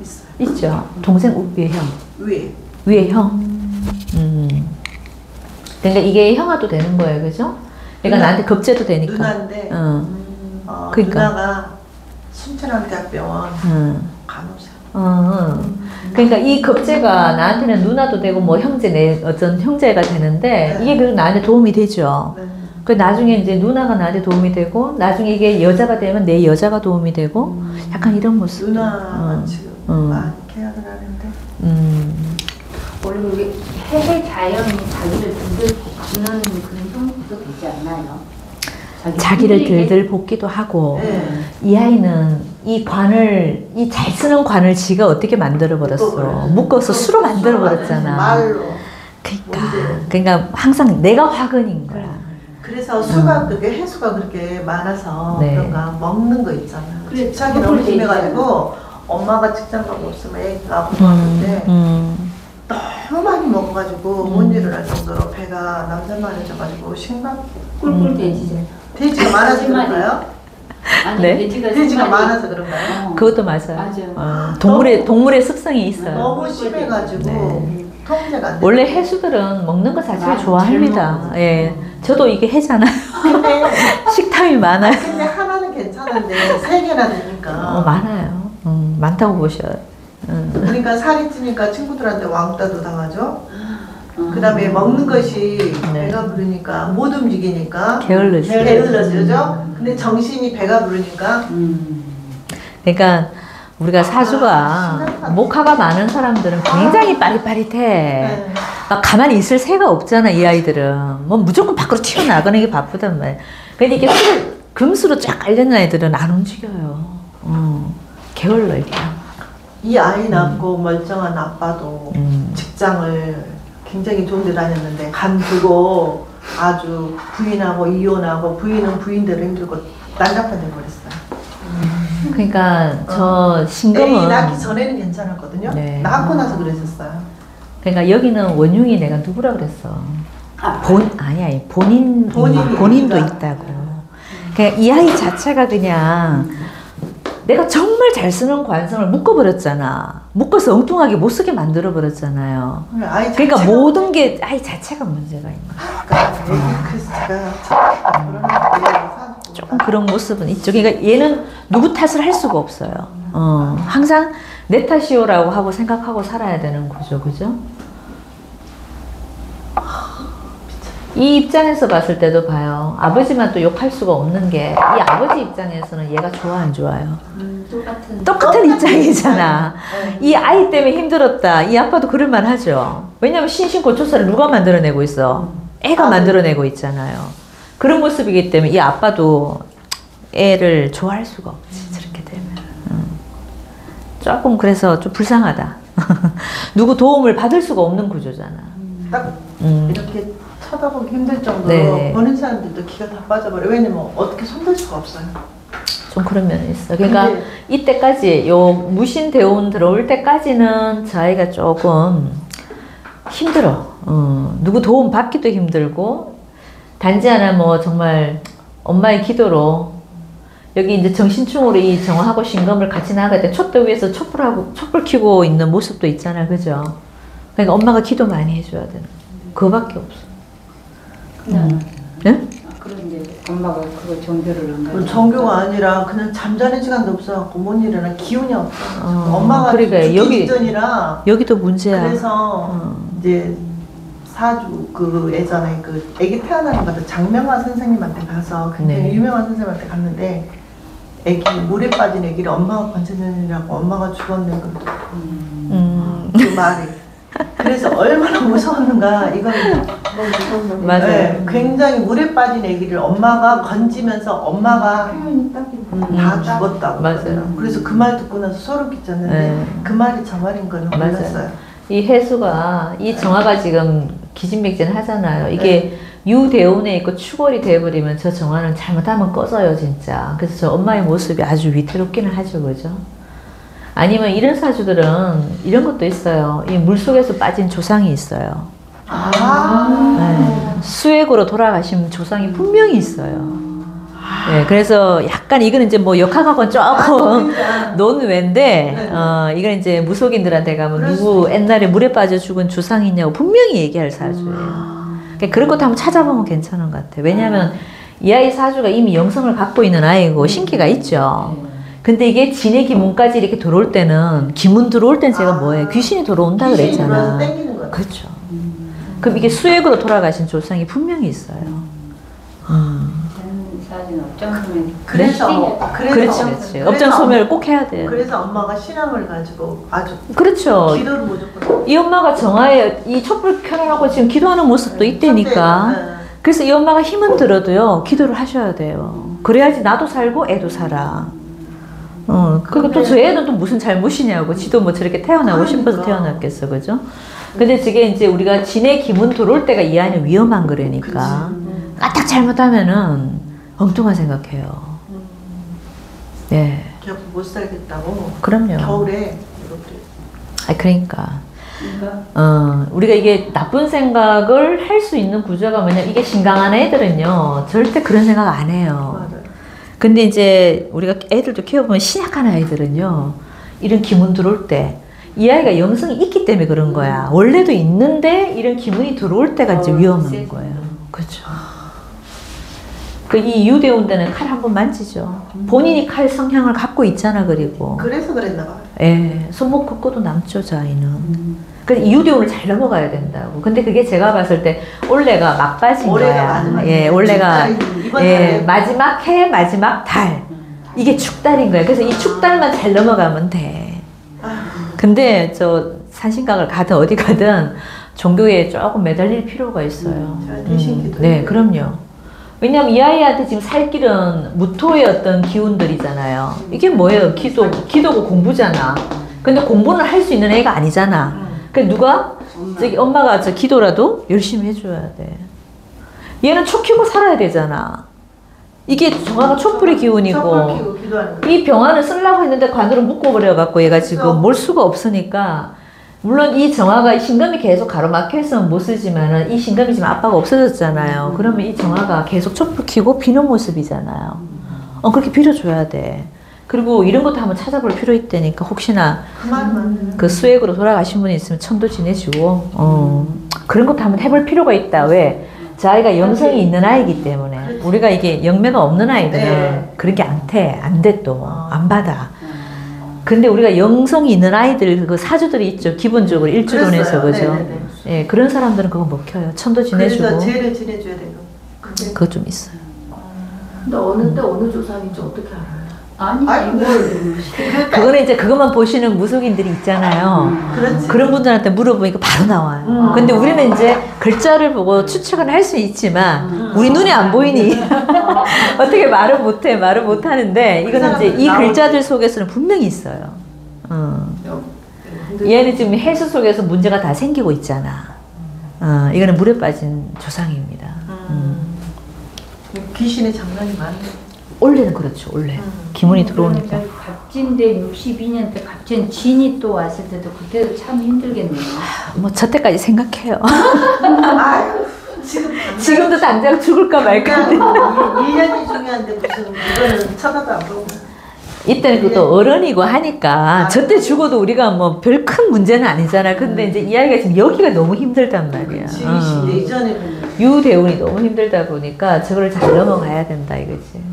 있어요. 있죠. 동생 위에 형. 위에 형. 그러니까 이게 형아도 되는 거예요, 그죠? 그러니까 나한테 급제도 되니까. 누나인데, 그러니까. 누나가 순천한대학병원 간호사. 그러니까 이 급제가 나한테는 누나도 되고 뭐 형제 어떤 형제가 되는데 이게 그래도 나한테 도움이 되죠. 그 나중에 이제 누나가 나한테 도움이 되고 나중에 이게 여자가 되면 내 여자가 도움이 되고 약간 이런 모습. 누나가 지금 많이 계약을 하는데. 원래 우리 해외 자연이 자기를 들들 볶는 그런 형국도 되지 않나요? 자기를 들들 볶기도 하고 이 아이는 이 잘 쓰는 관을 지가 어떻게 만들어 버렸어. 묶어서 수로 만들어 버렸잖아. 말로. 그러니까 항상 내가 화근인 거야. 그래서 수가 그게 해수가 그렇게 많아서 그런가 먹는 거 있잖아. 그래, 자기 너무 심해가지고 엄마가 직장 가고 없으면 애가 고생하는데 너무 많이 먹어가지고 못 일어날 정도로 배가 남산만해져가지고 심각 꿀꿀 돼지죠. 돼지가 많아서 그런가요? 아니 네? 돼지가 많아서 그런가요? 그것도 맞아요. 동물의 습성이 있어요. 너무 심해가지고 통제가 안 돼. 원래 해수들은 먹는 거 자체를 좋아합니다. 예, 저도 이게 해잖아요. 근데 식탐이 많아요. 근데 하나는 괜찮은데 3개나 되니까 많아요. 많다고 보셔요. 그러니까 살이 찌니까 친구들한테 왕따도 당하죠. 그 다음에 먹는 것이 배가 부르니까 못 움직이니까 게을러지죠. 근데 정신이 배가 부르니까 그러니까 우리가 사주가 목화가 많은 사람들은 굉장히 빠릿빠릿해. 네. 막 가만히 있을 새가 없잖아, 이 아이들은. 뭐 무조건 밖으로 튀어나가는 게 바쁘단 말이야. 근데 이게 금수로 쫙 깔려있는 아이들은 안 움직여요. 게을러, 이렇게. 이 아이 낳고 멀쩡한 아빠도 직장을 굉장히 좋은 데 다녔는데 간두고 아주 부인하고 이혼하고 부인은 부인대로 힘들고 난장판 돼버렸어요. 그러니까 저 애기 신금은 낳기 전에는 괜찮았거든요. 네. 낳고 나서 그랬었어요. 그러니까 여기는 원흉이 내가 누구라 그랬어? 아니 본인도 있다. 있다고. 그냥 이 아이 자체가 그냥 내가 정말 잘 쓰는 관성을 묶어버렸잖아. 묶어서 엉뚱하게 못 쓰게 만들어버렸잖아요. 아이 그러니까 자체가- 모든 게 아이 자체가 문제가 있는 거야. 그러니까 애기 그래서 제가 결혼할 때 조금 그런 모습은 있죠. 그러니까 얘는 누구 탓을 할 수가 없어요. 항상 내 탓이오라고 하고 생각하고 살아야 되는 구조, 그죠? 이 입장에서 봤을 때도 봐요. 아버지만 또 욕할 수가 없는 게 이 아버지 입장에서는 얘가 좋아 안 좋아요? 똑같은 입장이잖아. 이 아이 때문에 힘들었다. 이 아빠도 그럴만 하죠. 왜냐면 신신고초사를 누가 만들어내고 있어? 애가 만들어내고 있잖아요. 그런 모습이기 때문에 이 아빠도 애를 좋아할 수가 없지, 저렇게 되면. 조금 그래서 좀 불쌍하다. 누구 도움을 받을 수가 없는 구조잖아. 딱 이렇게 쳐다보기 힘들 정도로 네. 보는 사람들도 기가 다 빠져버려. 왜냐면 어떻게 손댈 수가 없어요. 좀 그런 면이 있어. 그러니까 근데- 이때까지 요 무신 대운 들어올 때까지는 저 아이가 조금 힘들어. 누구 도움 받기도 힘들고 단지 하나 뭐 정말 엄마의 기도로 여기 이제 정신충으로 이 정화하고 신금을 같이 나갈 때 촛대 위에서 촛불 켜고 있는 모습도 있잖아, 그죠? 그러니까 엄마가 기도 많이 해줘야 되는. 그거밖에 없어. 네? 그럼 이제 엄마가 그거 정교를 안 가지고. 정교가 아니라 그냥 잠자는 시간도 없어갖고 못 일어나 기운이 없어. 엄마가 그러니까 죽기 여기- 직전이라 여기도 문제야. 그래서 이제 사주 그 예전에 그 아기 태어나는 것도 장명화 선생님한테 가서 굉장히 네. 유명한 선생님한테 갔는데 아기 물에 빠진 아기를 엄마가 건져내느라고 엄마가 죽었네 그 말이. 그래서 얼마나 무서웠는가 이건 맞아요. 네, 굉장히 물에 빠진 아기를 엄마가 건지면서 엄마가 다 죽었다고. 맞아요. 그래서 그 말 듣고 나서 소름 끼쳤는데 네. 그 말이 저 말인 거는 맞아요. 몰랐어요. 이 해수가 이 정화가 지금 기진맥진 하잖아요. 이게 유대운에 있고 추월이 돼버리면 저 정화는 잘못하면 꺼져요, 진짜. 그래서 저 엄마의 모습이 아주 위태롭기는 하죠, 그죠? 아니면 이런 사주들은 이런 것도 있어요. 이 물속에서 빠진 조상이 있어요. 네. 수액으로 돌아가신 조상이 분명히 있어요. 네, 그래서 약간 이거는 이제 뭐 역학하고는 조금 논외인데, 이건 이제 무속인들한테 가면 누구 옛날에 물에 빠져 죽은 조상이 있냐고 분명히 얘기할 사주예요. 그러니까 그런 것도 한번 찾아보면 괜찮은 것 같아요. 왜냐하면 이 아이 사주가 이미 영성을 갖고 있는 아이고 신기가 있죠. 근데 이게 진의 기문까지 이렇게 들어올 때는, 기문 들어올 때는 제가 뭐예요? 귀신이 들어온다 그랬잖아. 땡기는 거야. 그렇죠. 그럼 이게 수액으로 돌아가신 조상이 분명히 있어요. 사진 업장소면 그래서 그렇지. 업장 소멸을 꼭 해야 돼요. 그래서 엄마가 신앙을 가지고 아주 그렇죠. 기도를 무조건. 이 엄마가 정화에 이 촛불 켜놓고 지금 기도하는 모습도 있다니까. 네. 그래서 이 엄마가 힘은 들어도요, 기도를 하셔야 돼요. 그래야지 나도 살고 애도 살아. 그리고 또 저 애는 또 무슨 잘못이냐고. 지도 뭐 저렇게 태어나고 싶어서 태어났겠어, 그죠? 근데 저게 이제 우리가 진의 기문 들어올 때가 이 안에 위험한 거라니까. 까딱 잘못하면은 엉뚱한 생각해요. 예. 결국 못 살겠다고. 그럼요. 겨울에 이렇게. 그러니까. 우리가 이게 나쁜 생각을 할 수 있는 구조가 뭐냐, 이게 신강한 애들은요, 절대 그런 생각 안 해요. 맞아요. 근데 이제 우리가 애들도 키워보면 신약한 아이들은요, 이런 기문 들어올 때, 이 아이가 영성이 있기 때문에 그런 거야. 원래도 있는데 이런 기문이 들어올 때가 이제 위험한 거예요. 그렇죠. 그 이 유대운 때는 칼 한 번 만지죠. 본인이 칼 성향을 갖고 있잖아, 그리고. 그래서 그랬나 봐요. 예, 손목 긋고도 남죠, 저 아이는. 그래서 이 유대운을 잘 넘어가야 된다고. 근데 그게 제가 봤을 때 올해가 막바지인 올해가 거야. 마지막. 예, 올해가 이번 예, 달에. 마지막 해, 마지막 달. 이게 축달인 거야. 그래서 이 축달만 잘 넘어가면 돼. 근데 저 산신각을 가든 어디 가든 종교에 조금 매달릴 필요가 있어요. 대신 기도. 네, 그럼요. 왜냐면 이 아이한테 지금 살 길은 무토의 어떤 기운들이잖아요. 이게 뭐예요? 기도고 공부잖아. 근데 공부는 할 수 있는 애가 아니잖아. 그러니까 누가? 저기 엄마가 저 기도라도 열심히 해줘야 돼. 얘는 초 키고 살아야 되잖아. 이게 정화가 촛불의 기운이고 촛불 켜고 기도하는 거. 이 병환을 쓰려고 했는데 관으로 묶어버려갖고 얘가 지금 몰 수가 없으니까 물론 이 정화가 신금이 계속 가로막혀있으면 못 쓰지만은 이 신금이 지금 아빠가 없어졌잖아요. 그러면 이 정화가 계속 촛불 켜고 비는 모습이잖아요. 그렇게 빌어줘야 돼. 그리고 이런 것도 한번 찾아볼 필요 있다니까 혹시나 그 말은 맞네. 그 수액으로 돌아가신 분이 있으면 천도 지내주고 그런 것도 한번 해볼 필요가 있다. 왜? 저 아이가 영성이 있는 아이기 때문에 그렇지. 우리가 이게 영매가 없는 아이들은 네. 그렇게 안 돼 또 안 받아. 근데 우리가 영성이 있는 아이들 그 사주들이 있죠. 기본적으로 일주론에서 그랬어요. 그죠? 네네네. 예, 그런 사람들은 그거 못 켜요. 천도 지내주고 그래서 죄를 지내줘야 되고. 그게 그거 좀 있어요. 근데 어느 때 어느 조상인지 어떻게 알아요? 아니 아니 뭘. 그거는 이제 그것만 보시는 무속인들이 있잖아요. 그렇지. 그런 분들한테 물어보니까 바로 나와요. 근데 우리는 이제 글자를 보고 추측은 할 수 있지만 우리 눈에 안 보이니 어떻게 말을 못해. 말을 못하는데 이거는 이제 이 글자들 속에서는 분명히 있어요. 얘는 지금 해수 속에서 문제가 다 생기고 있잖아. 이거는 물에 빠진 조상입니다. 귀신의 장난이 많네. 원래는 그렇죠. 원래 기문이 들어오니까. 그러니까 갑진대 62년 때 갑진 진이 또 왔을 때도 그때도 참 힘들겠네요. 뭐 저때까지 생각해요. 아유, 지금도 당장 죽을까 말까. 1년이 중요한데 무슨 이거는 쳐다도 안 보고. 이때는 또 어른이고 하니까 저때 죽어도 우리가 뭐 별 큰 문제는 아니잖아. 근데 이제 이 아이가 지금 여기가 너무 힘들단 말이야. 지금 예전에는 유대운이 너무 힘들다 보니까 저걸 잘 넘어가야 된다 이거지.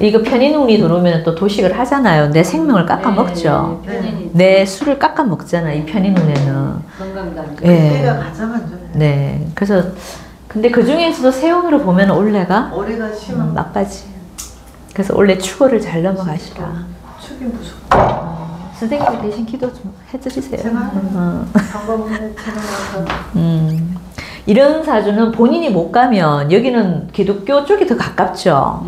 이거 편인운이 들어오면 또 도식을 하잖아요. 내 생명을 깎아 먹죠. 편인이 내 술을 깎아 먹잖아. 이 편인운에는. 건강감. 그때가 가장 안 좋아요. 네. 그래서 근데 그 중에서도 세운으로 보면 올해가 올해가 심한 막바지. 그래서 원래 추고를 잘 넘어가시라. 축이 무섭고. 선생님이 대신 기도 좀 해드리세요. 제가 방법은 제가 이런 사주는 본인이 못 가면 여기는 기독교 쪽이 더 가깝죠.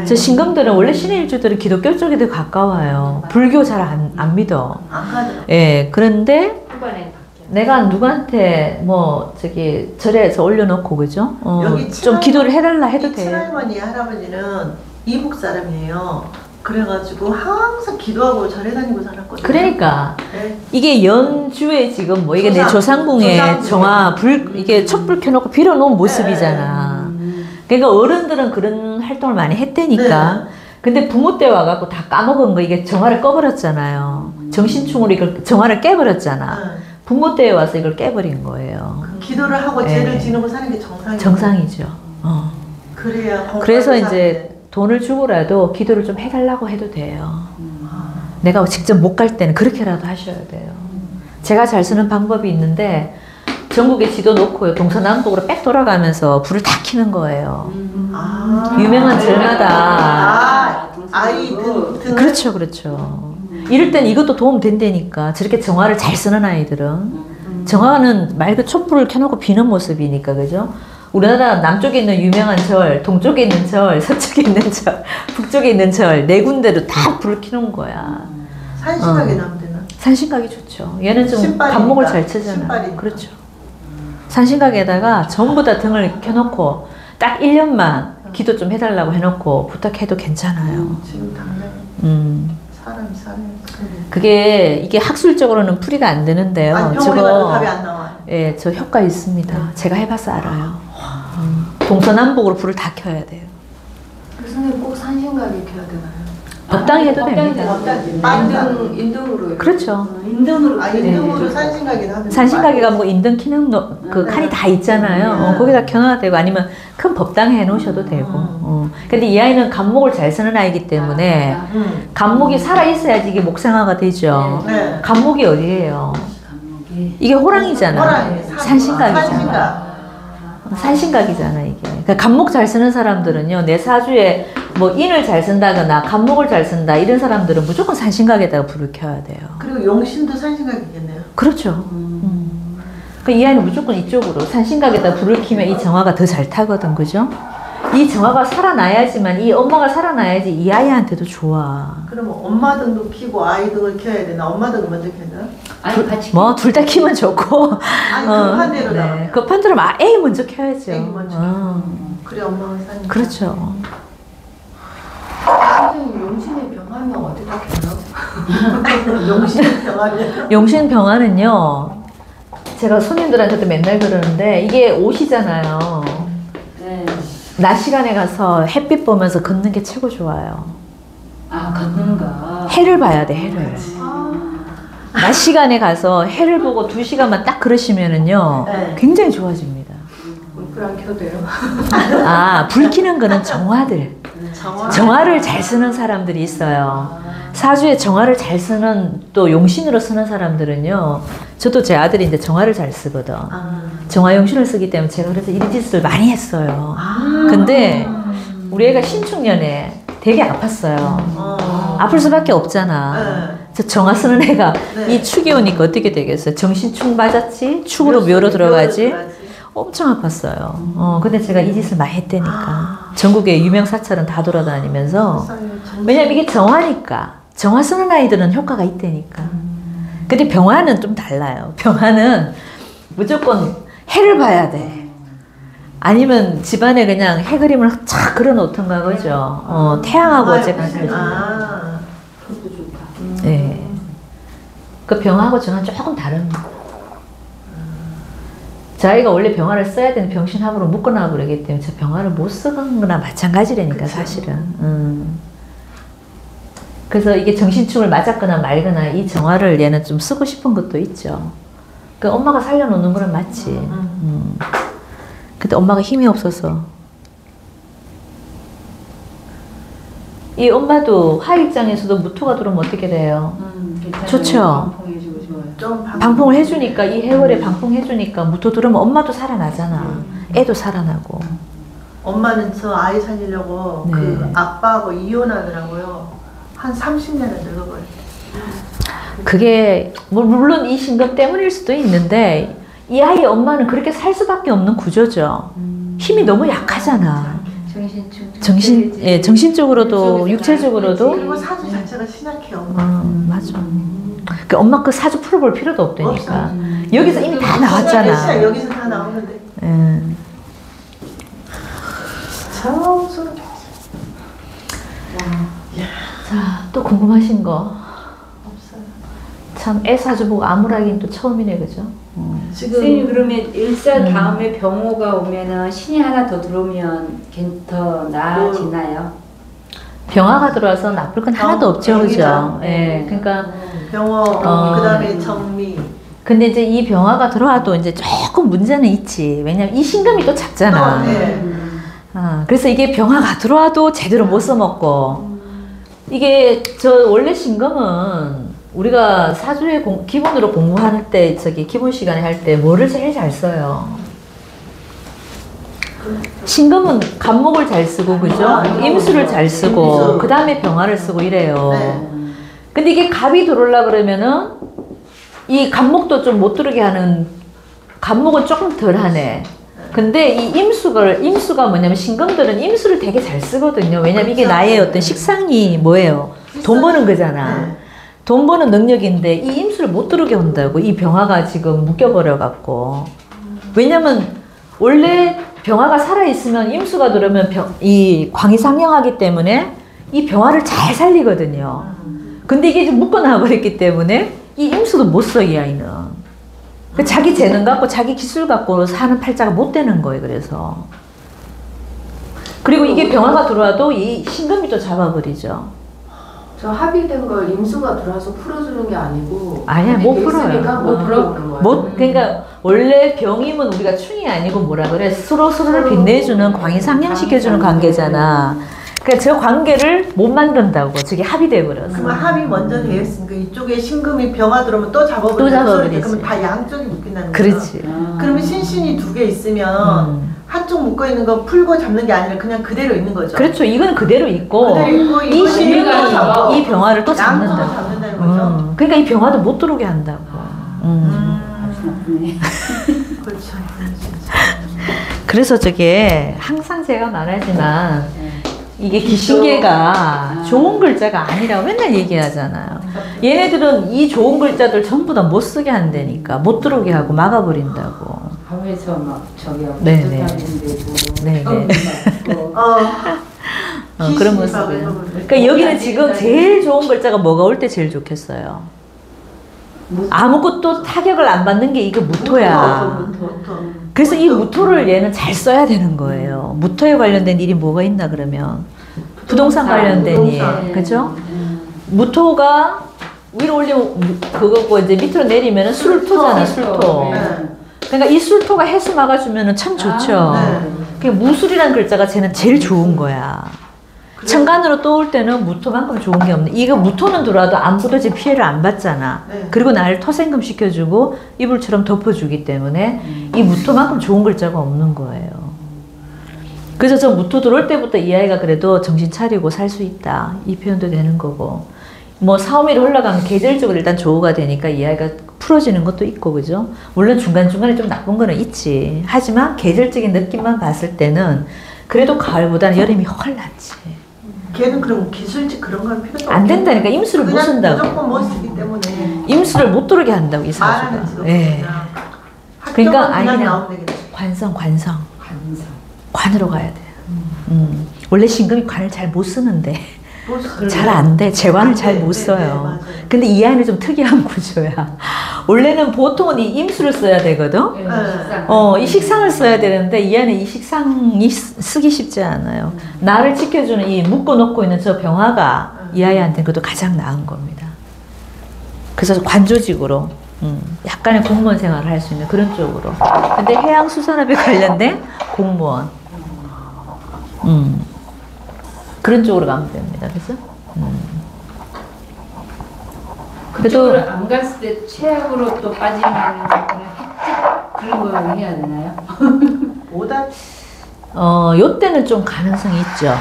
저 신금들은 원래 신의 일주들은 기독교 쪽이 더 가까워요. 불교 잘 안 믿어. 안 가더라고. 예, 그런데 후반에 내가 누구한테 뭐 저기 절에서 올려놓고 그죠? 여기 좀 기도를 해달라 해도 돼. 친할머니 할아버지는 이북 사람이에요. 그래가지고 항상 기도하고 절에 다니고 살았거든요. 그러니까 네. 이게 연주에 지금 뭐 이게 내 조상궁에 조상궁에. 정화 이게 촛불 켜놓고 빌어놓은 모습이잖아. 그러니까 어른들은 그런 활동을 많이 했다니까. 네. 근데 부모 때 와갖고 다 까먹은 거 이게 정화를 꺼버렸잖아요. 정신충으로 이걸 정화를 깨버렸잖아. 부모 때에 와서 이걸 깨버린 거예요. 기도를 하고 네. 죄를 지르고 사는 게 정상이에요. 정상이죠. 그래야 건강하게 그래서 사는데. 이제 돈을 주고라도 기도를 좀 해달라고 해도 돼요. 내가 직접 못 갈 때는 그렇게라도 하셔야 돼요. 제가 잘 쓰는 방법이 있는데 전국에 지도 놓고요. 동서남북으로 빽 돌아가면서 불을 다 켜는 거예요. 유명한 절마다. 아이 등 그렇죠, 그렇죠. 이럴 땐 이것도 도움 된다니까. 저렇게 정화를 잘 쓰는 아이들은. 정화는 말 그 촛불을 켜놓고 비는 모습이니까, 그죠? 우리나라 남쪽에 있는 유명한 절, 동쪽에 있는 절, 서쪽에 있는 절, 북쪽에 있는 절, 네 군데로 다 불을 켜놓은 거야. 산신하게 남대는. 산신각이 좋죠. 얘는 좀 신발이니까. 감목을 잘 치잖아. 신발이니까. 그렇죠. 산신각에다가 전부 다 등을 켜놓고 딱 1년만 기도 좀 해달라고 해놓고 부탁해도 괜찮아요. 지금 당장 사람이 살아요. 이게 학술적으로는 풀이가 안 되는데요. 아니, 병원에 가도 답이 안 나와요. 예, 저 효과 있습니다. 제가 해봐서 알아요. 동서남북으로 불을 다 켜야 돼요. 그 선생님 꼭 산신각에 켜야 되나요? 법당이 해도 됩니다. 인등으로. 그렇죠. 인등으로 인등으로 산신각이나 하면 산신가게가 뭐 인등 키는 그 칸이 다 있잖아요. 거기다 켜놔야 되고 아니면 큰 법당에 해놓으셔도 되고. 근데 이 아이는 감목을 잘 쓰는 아이기 때문에 감목이 살아있어야지 이게 목생화가 되죠. 네. 감목이 어디예요? 이게 호랑이잖아. 호랑이, 산신각이잖아. 산신각이잖아 이게. 그러니까 감목 잘 쓰는 사람들은요 내 사주에 뭐 인을 잘 쓴다거나 간목을 잘 쓴다 이런 사람들은 무조건 산신각에다가 불을 켜야 돼요. 그리고 용신도 산신각이겠네요. 그렇죠. 그러니까 이 아이는 무조건 이쪽으로 산신각에다 불을 켜면 이 정화가 더 잘 타거든, 그죠? 이 정화가 살아나야지만 이 엄마가 살아나야지 이 아이한테도 좋아. 그러면 엄마 등도 켜고 아이 등을 켜야 되나? 엄마 등을 먼저 켜야 되나? 아니 같이 뭐 둘 다 켜면 좋고. 아니 급한대로 네. 나오면. 급한대로 애기 먼저 켜야죠. 애기 먼저. 그래 엄마가 사는. 그렇죠. 선생님 용신의 병하면 어디다 켜요? 용신 병아리야. 용신 병화는요, 제가 손님들한테도 맨날 그러는데 이게 옷이잖아요. 네. 낮 시간에 가서 햇빛 보면서 걷는 게 최고 좋아요. 아 걷는 거. 해를 봐야 돼, 해를. 낮 시간에 가서 해를 보고 2시간만 딱 걸으시면은요, 네. 굉장히 좋아집니다. 불 안 켜도 돼요? 아, 불 켜는 거는 정화들. 정화. 정화를 잘 쓰는 사람들이 있어요. 사주에 정화를 잘 쓰는, 또 용신으로 쓰는 사람들은요, 저도 제 아들이 이제 정화를 잘 쓰거든. 정화 용신을 쓰기 때문에 제가 그래서 이리짓을 많이 했어요. 근데 우리 애가 신축년에 되게 아팠어요. 아플 수밖에 없잖아. 네. 저 정화 쓰는 애가 네. 이 축이 오니까 어떻게 되겠어요? 정신축 맞았지? 축으로 묘로 들어가지? 엄청 아팠어요. 근데 제가 이 짓을 많이 했다니까. 전국의 유명 사찰은 다 돌아다니면서. 왜냐면 이게 정화니까. 정화 쓰는 아이들은 효과가 있다니까. 근데 병화는 좀 달라요. 병화는 무조건 해를 봐야 돼. 아니면 집안에 그냥 해 그림을 착 그려 놓던가 그죠. 태양하고 어쨌든. 그것도 좋다. 네. 그 병화하고 정화는 조금 다릅니다. 자기가 원래 병화를 써야 되는 병신합으로 묶어놔 버리기 때문에 저 병화를 못 쓰는 거나 마찬가지라니까, 사실은. 그래서 이게 정신축을 맞았거나 말거나 이 정화를 얘는 좀 쓰고 싶은 것도 있죠. 그 엄마가 살려놓는 거는 맞지. 근데 엄마가 힘이 없어서. 이 엄마도 화 입장에서도 무토가 들어오면 어떻게 돼요? 괜찮아요. 좋죠. 방풍해주고 좋아요. 좀 방풍을 해주니까, 이 해월에 방풍해주니까 무토 들어오면 엄마도 살아나잖아. 애도 살아나고. 엄마는 저 아이 살리려고 네. 그 아빠하고 이혼하더라고요. 한 30년을 늙어버렸어요. 그게 물론 이 신금 때문일 수도 있는데 이 아이의 엄마는 그렇게 살 수밖에 없는 구조죠. 힘이 너무 약하잖아. 정신적으로도 육체적으로도. 그리고 사주 자체가 신약해요. 엄마. 맞아. 그 엄마 그 사주 풀어볼 필요도 없다니까. 여기서 이미 다 나왔잖아. 여기서 다 나오는데. 참 소름. 자, 또 궁금하신 거? 없어요. 참 애 사주 보고 암울하긴 또 처음이네, 그죠? 선생님 그러면 일사 다음에 병호가 오면은 신이 하나 더 들어오면 더 나아지나요? 병화가 들어와서 나쁠 건 하나도 없죠, 그죠? 예, 그러니까. 병호, 그 다음에 정미. 근데 이제 이 병화가 들어와도 이제 조금 문제는 있지. 왜냐면 이 신금이 또 작잖아. 그래서 이게 병화가 들어와도 제대로 못 써먹고. 이게 저 원래 신금은 우리가 사주에 기본으로 공부할 때, 기본 시간에 할 때 뭐를 제일 잘 써요? 신금은 간목을 잘 쓰고, 그죠? 임수를 잘 쓰고, 그 다음에 병화를 쓰고 이래요. 근데 이게 갑이 들어오려 그러면은 이 간목도 좀 못 들어오게 하는, 간목은 조금 덜 하네. 근데 이 임수가 뭐냐면 신금들은 임수를 되게 잘 쓰거든요. 왜냐면 이게 나의 어떤 식상이 뭐예요? 돈 버는 거잖아. 돈 버는 능력인데 이 임수를 못 들어오게 한다고. 이 병화가 지금 묶여버려갖고. 왜냐면 원래 병화가 살아있으면 임수가 들어오면 이 광이 상영하기 때문에 이 병화를 잘 살리거든요. 근데 이게 좀 묶어놔버렸기 때문에 이 임수도 못 써, 이 아이는. 자기 재능 갖고 자기 기술 갖고 사는 팔자가 못 되는 거예요. 그래서 그리고 이게 병화가 들어와도 이 신금이 또 잡아버리죠. 저 합의된 걸 임수가 들어와서 풀어주는 게 아니고 아니야, 못 풀어요. 못 풀어오는 거예요. 그러니까 원래 병임은 우리가 충이 아니고 뭐라 그래, 서로를 빛내주는 광이 상향시켜주는 관계잖아. 그러니까 저 관계를 못 만든다고. 저게 합의돼 버렸어. 그러면 합이 먼저 되어 있으니까 이쪽에 신금이 병화 들어오면 또 잡아버리지. 그러면 다 양쪽이 묶인다는 거죠. 그렇지. 그러면 신신이 2개 있으면 한쪽 한쪽 묶어 있는 건 풀고 잡는 게 아니라 그냥 그대로 있는 거죠. 그렇죠. 이건 그대로 있고 그대로 있고 이 이거는 신경이 얘가 잡고 이 병화를 또 양쪽을 잡는다고. 잡는다는 거죠. 그러니까 이 병화도 못 들어오게 한다고. 나쁘네. 그렇죠. 그래서 저게 항상 제가 말하지만 이게 귀신계가 좋은 글자가 아니라고 맨날 얘기하잖아요. 얘네들은 이 좋은 글자들 전부 다 못 쓰게 한다니까. 못 들어오게 하고 막아버린다고. 밤에서 막 저기 네네. 네네. 그런 모습이에요. 그러니까 여기는 지금 제일 좋은 글자가 뭐가 올 때 제일 좋겠어요. 아무것도 타격을 안 받는 게 이게 무토야. 그래서 이 무토를 얘는 잘 써야 되는 거예요. 무토에 관련된 일이 뭐가 있나 그러면 부동산 관련된 일, 그죠? 무토가 위로 올리면 그거고 이제 밑으로 내리면은 술토잖아, 술토. 그러니까 이 술토가 해수 막아주면은 참 좋죠. 그 무술이라는 글자가 쟤는 제일 좋은 거야. 천간으로 떠올 때는 무토만큼 좋은 게 없네. 이거 무토는 들어와도 아무것도 제 피해를 안 받잖아. 그리고 나를 토생금 시켜주고 이불처럼 덮어주기 때문에 이 무토만큼 좋은 글자가 없는 거예요. 그래서 저 무토 들어올 때부터 이 아이가 그래도 정신 차리고 살 수 있다. 이 표현도 되는 거고. 뭐 사오미로 흘러가면 계절적으로 일단 조우가 되니까 이 아이가 풀어지는 것도 있고, 그죠? 물론 중간중간에 좀 나쁜 거는 있지. 하지만 계절적인 느낌만 봤을 때는 그래도 가을보다는 여름이 훨 낫지. 걔는 그럼 기술직 그런 건 필요도 안 된다니까. 임수를 못 쓴다고. 무조건 못 쓰기 때문에 임수를 못 들어오게 한다고 이 사주가. 예. 그러니까 아니 그냥 관성. 관으로 가야 돼. 원래 신금이 관을 잘 못 쓰는데 잘 안 돼. 재관을 잘 못 써요. 근데 이 아이는 좀 특이한 구조야. 원래는 보통은 이 임수를 써야 되거든. 이 식상을 써야 되는데 이 아이는 이 식상이 쓰기 쉽지 않아요. 나를 지켜주는 이 묶어놓고 있는 저 병화가 이 아이한테는 그것도 가장 나은 겁니다. 그래서 관조직으로 약간의 공무원 생활을 할 수 있는 그런 쪽으로. 근데 해양수산업에 관련된 공무원. 그런 쪽으로 가면 됩니다. 그래서 그래도 안 갔을 때 최악으로 또 빠지면 획직 그런 거 해야 되나요? 요때는 좀 가능성이 있죠.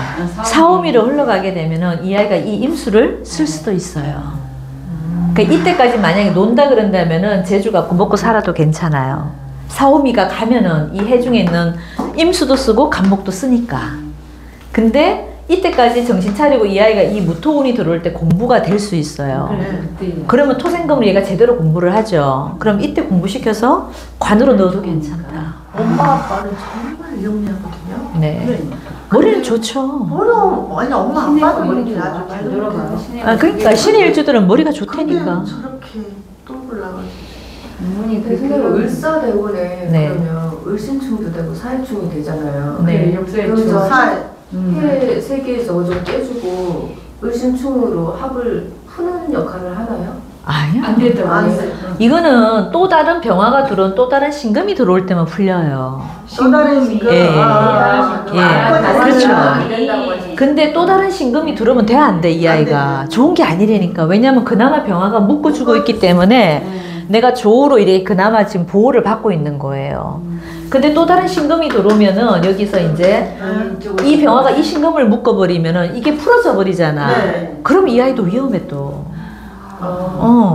사오미로 흘러가게 되면은 이 아이가 이 임수를 쓸 수도 있어요. 그러니까 이때까지 만약에 논다 그런다면은 재주 갖고 먹고 살아도 괜찮아요. 사오미가 가면은 이 해중에 있는 임수도 쓰고 간목도 쓰니까. 근데 이때까지 정신 차리고 이 아이가 이 무토운이 들어올 때 공부가 될 수 있어요. 그러면 토생금을 얘가 제대로 공부를 하죠. 그럼 이때 공부시켜서 관으로 넣어도 괜찮다. 엄마 아빠는 정말 영리하거든요. 네. 머리는 좋죠. 아니 엄마 아빠도 머리는 아주 잘 돌아가요. 그러니까 신의 일주들은 머리가 좋다니까. 저렇게 똥굴나가지고. 선생님 을사대운에 네. 그러면 을신충도 되고 사해충이 되잖아요. 네. 그래서 살. 해 세 개에서 좀 깨주고 을신충으로 합을 푸는 역할을 하나요? 아니야. 안 되더라고요. 이거는 또 다른 병화가 들어온 또 다른 신금이 들어올 때만 풀려요. 또 다른 신금. 그렇죠. 근데 또 다른 신금이 들어오면 돼, 안 돼, 이 아이가. 좋은 게 아니라니까. 왜냐면 그나마 병화가 묶어주고 있기 때문에 내가 조우로 이렇게 그나마 지금 보호를 받고 있는 거예요. 근데 또 다른 신금이 들어오면은 여기서 이제 이 병화가 이 신금을 묶어버리면은 이게 풀어져 버리잖아. 네. 그럼 이 아이도 위험해 또.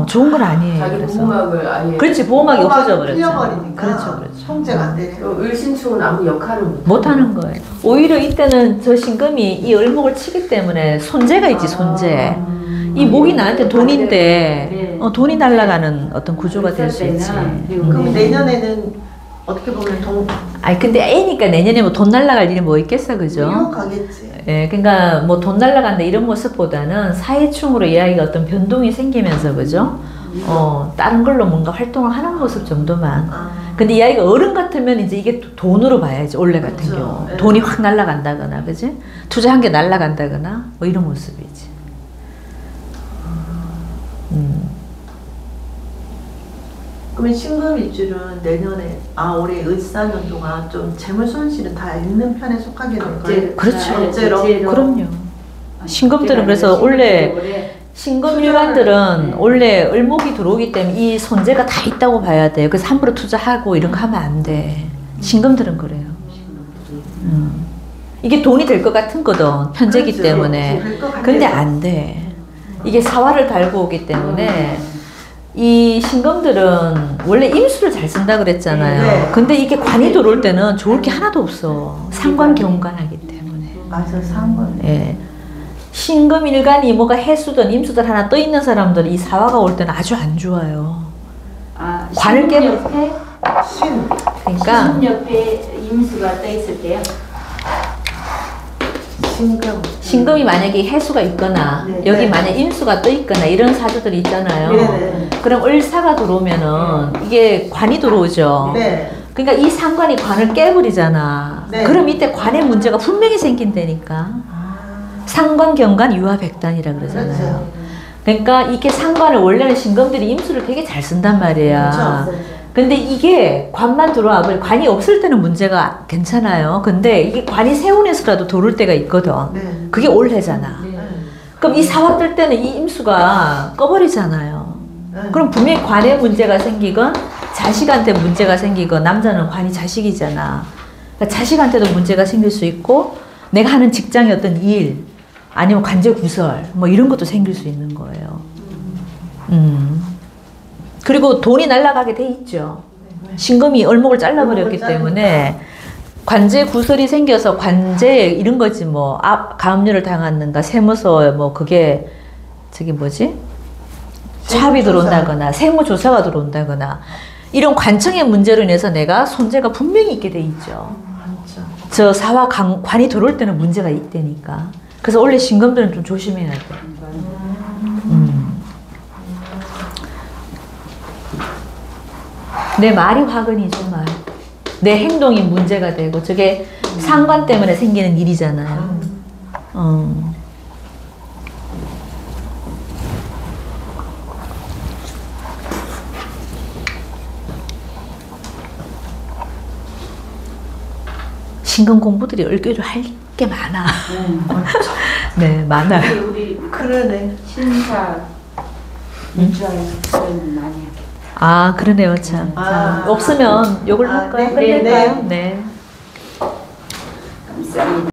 좋은 건 아니에요. 자기 그래서. 보호막을 아예. 그렇지, 보호막이 없어져 버렸죠. 풀려버리니까. 그렇죠. 통제가 안 되네. 을신충은 아무 역할을 못 하는 거예요. 오히려 이때는 저 신금이 이 을목을 치기 때문에 손재가 있지, 손재. 이 목이 나한테 돈인데 돈이 날아가는 어떤 구조가 될 수 있지. 그럼 내년에는 어떻게 보면 아니 근데 애니까 내년에 뭐 돈 날아갈 일이 뭐 있겠어, 그죠? 유혹하겠지. 예, 그러니까 뭐 돈 날아간다 이런 모습보다는 사회충으로 이 아이가 어떤 변동이 생기면서, 그죠? 다른 걸로 뭔가 활동을 하는 모습 정도만. 근데 이 아이가 어른 같으면 이제 이게 돈으로 봐야지, 원래 같은 그렇죠. 경우. 네. 돈이 확 날아간다거나, 그지? 투자한 게 날아간다거나, 뭐 이런 모습이지. 그러면 신금 입줄은 내년에 올해 을사년도가 좀 재물 손실은 다 있는 편에 속하게 될까요? 그렇죠. 어째로? 그럼요. 신금들은 그래서 원래 신금 일관들은 원래 을목이 들어오기 때문에 이 손재가 다 있다고 봐야 돼요. 그래서 함부로 투자하고 이런 거 하면 안 돼. 신금들은 그래요. 이게 돈이 될 것 같은 거든 편제기 그렇죠. 때문에. 될것 같아요. 근데 안 돼. 이게 사화를 달고 오기 때문에 이 신금들은 원래 임수를 잘 쓴다 그랬잖아요. 네. 근데 이게 관이 들어올 때는 좋을 게 하나도 없어. 상관경관하기 때문에. 맞아, 상관. 예. 신금 일간이 뭐가 해수든 임수든 하나 떠 있는 사람들은 이 사화가 올 때는 아주 안 좋아요. 아, 관을 깨. 옆에 신. 그러니까 신금 옆에 임수가 떠 있을 때요. 신금. 신금이 만약에 해수가 있거나 네, 여기 네. 만약 임수가 떠 있거나 이런 사주들이 있잖아요. 네네. 그럼 을사가 들어오면은 이게 관이 들어오죠. 네. 그러니까 이 상관이 관을 깨버리잖아. 네. 그럼 이때 관의 문제가 분명히 생긴다니까. 상관경관 유화백단이라 그러잖아요. 그렇죠. 그러니까 이게 상관을 원래는 신금들이 임수를 되게 잘 쓴단 말이야. 그렇죠. 근데 이게 관만 들어와 버리 관이 없을 때는 문제가 괜찮아요. 근데 이게 관이 세운에서라도 들어올 때가 있거든. 네. 그게 올해잖아. 네. 그럼 이 사화 뜰 때는 이 임수가 꺼버리잖아요. 네. 그럼 분명히 관에 문제가 생기건 자식한테 문제가 생기건 남자는 관이 자식이잖아. 그러니까 자식한테도 문제가 생길 수 있고 내가 하는 직장의 어떤 일 아니면 관제 구설 뭐 이런 것도 생길 수 있는 거예요. 그리고 돈이 날아가게 돼 있죠. 신금이 을목을 잘라버렸기 때문에 관제 구설이 생겨서 관제 이런 거지 뭐 가압류를 당하는가 세무서 뭐 그게 저기 뭐지 차압이 들어온다거나 세무조사가 들어온다거나 이런 관청의 문제로 인해서 내가 손재가 분명히 있게 돼 있죠. 맞죠. 저 사화 관이 들어올 때는 문제가 있다니까. 그래서 원래 신금들은 좀 조심해야 돼. 내 말이 화근이죠, 말. 내 행동이 문제가 되고 저게 상관 때문에 생기는 일이잖아요. 신금 공부들이 얼교조 할 게 많아. 네, 많아요. 우리 그러네. 신사 일주하는 많이 하겠다. 아, 그러네요, 참. 아. 없으면 욕을 아, 할까요? 네, 네, 끝낼까요? 네. 감사합니다.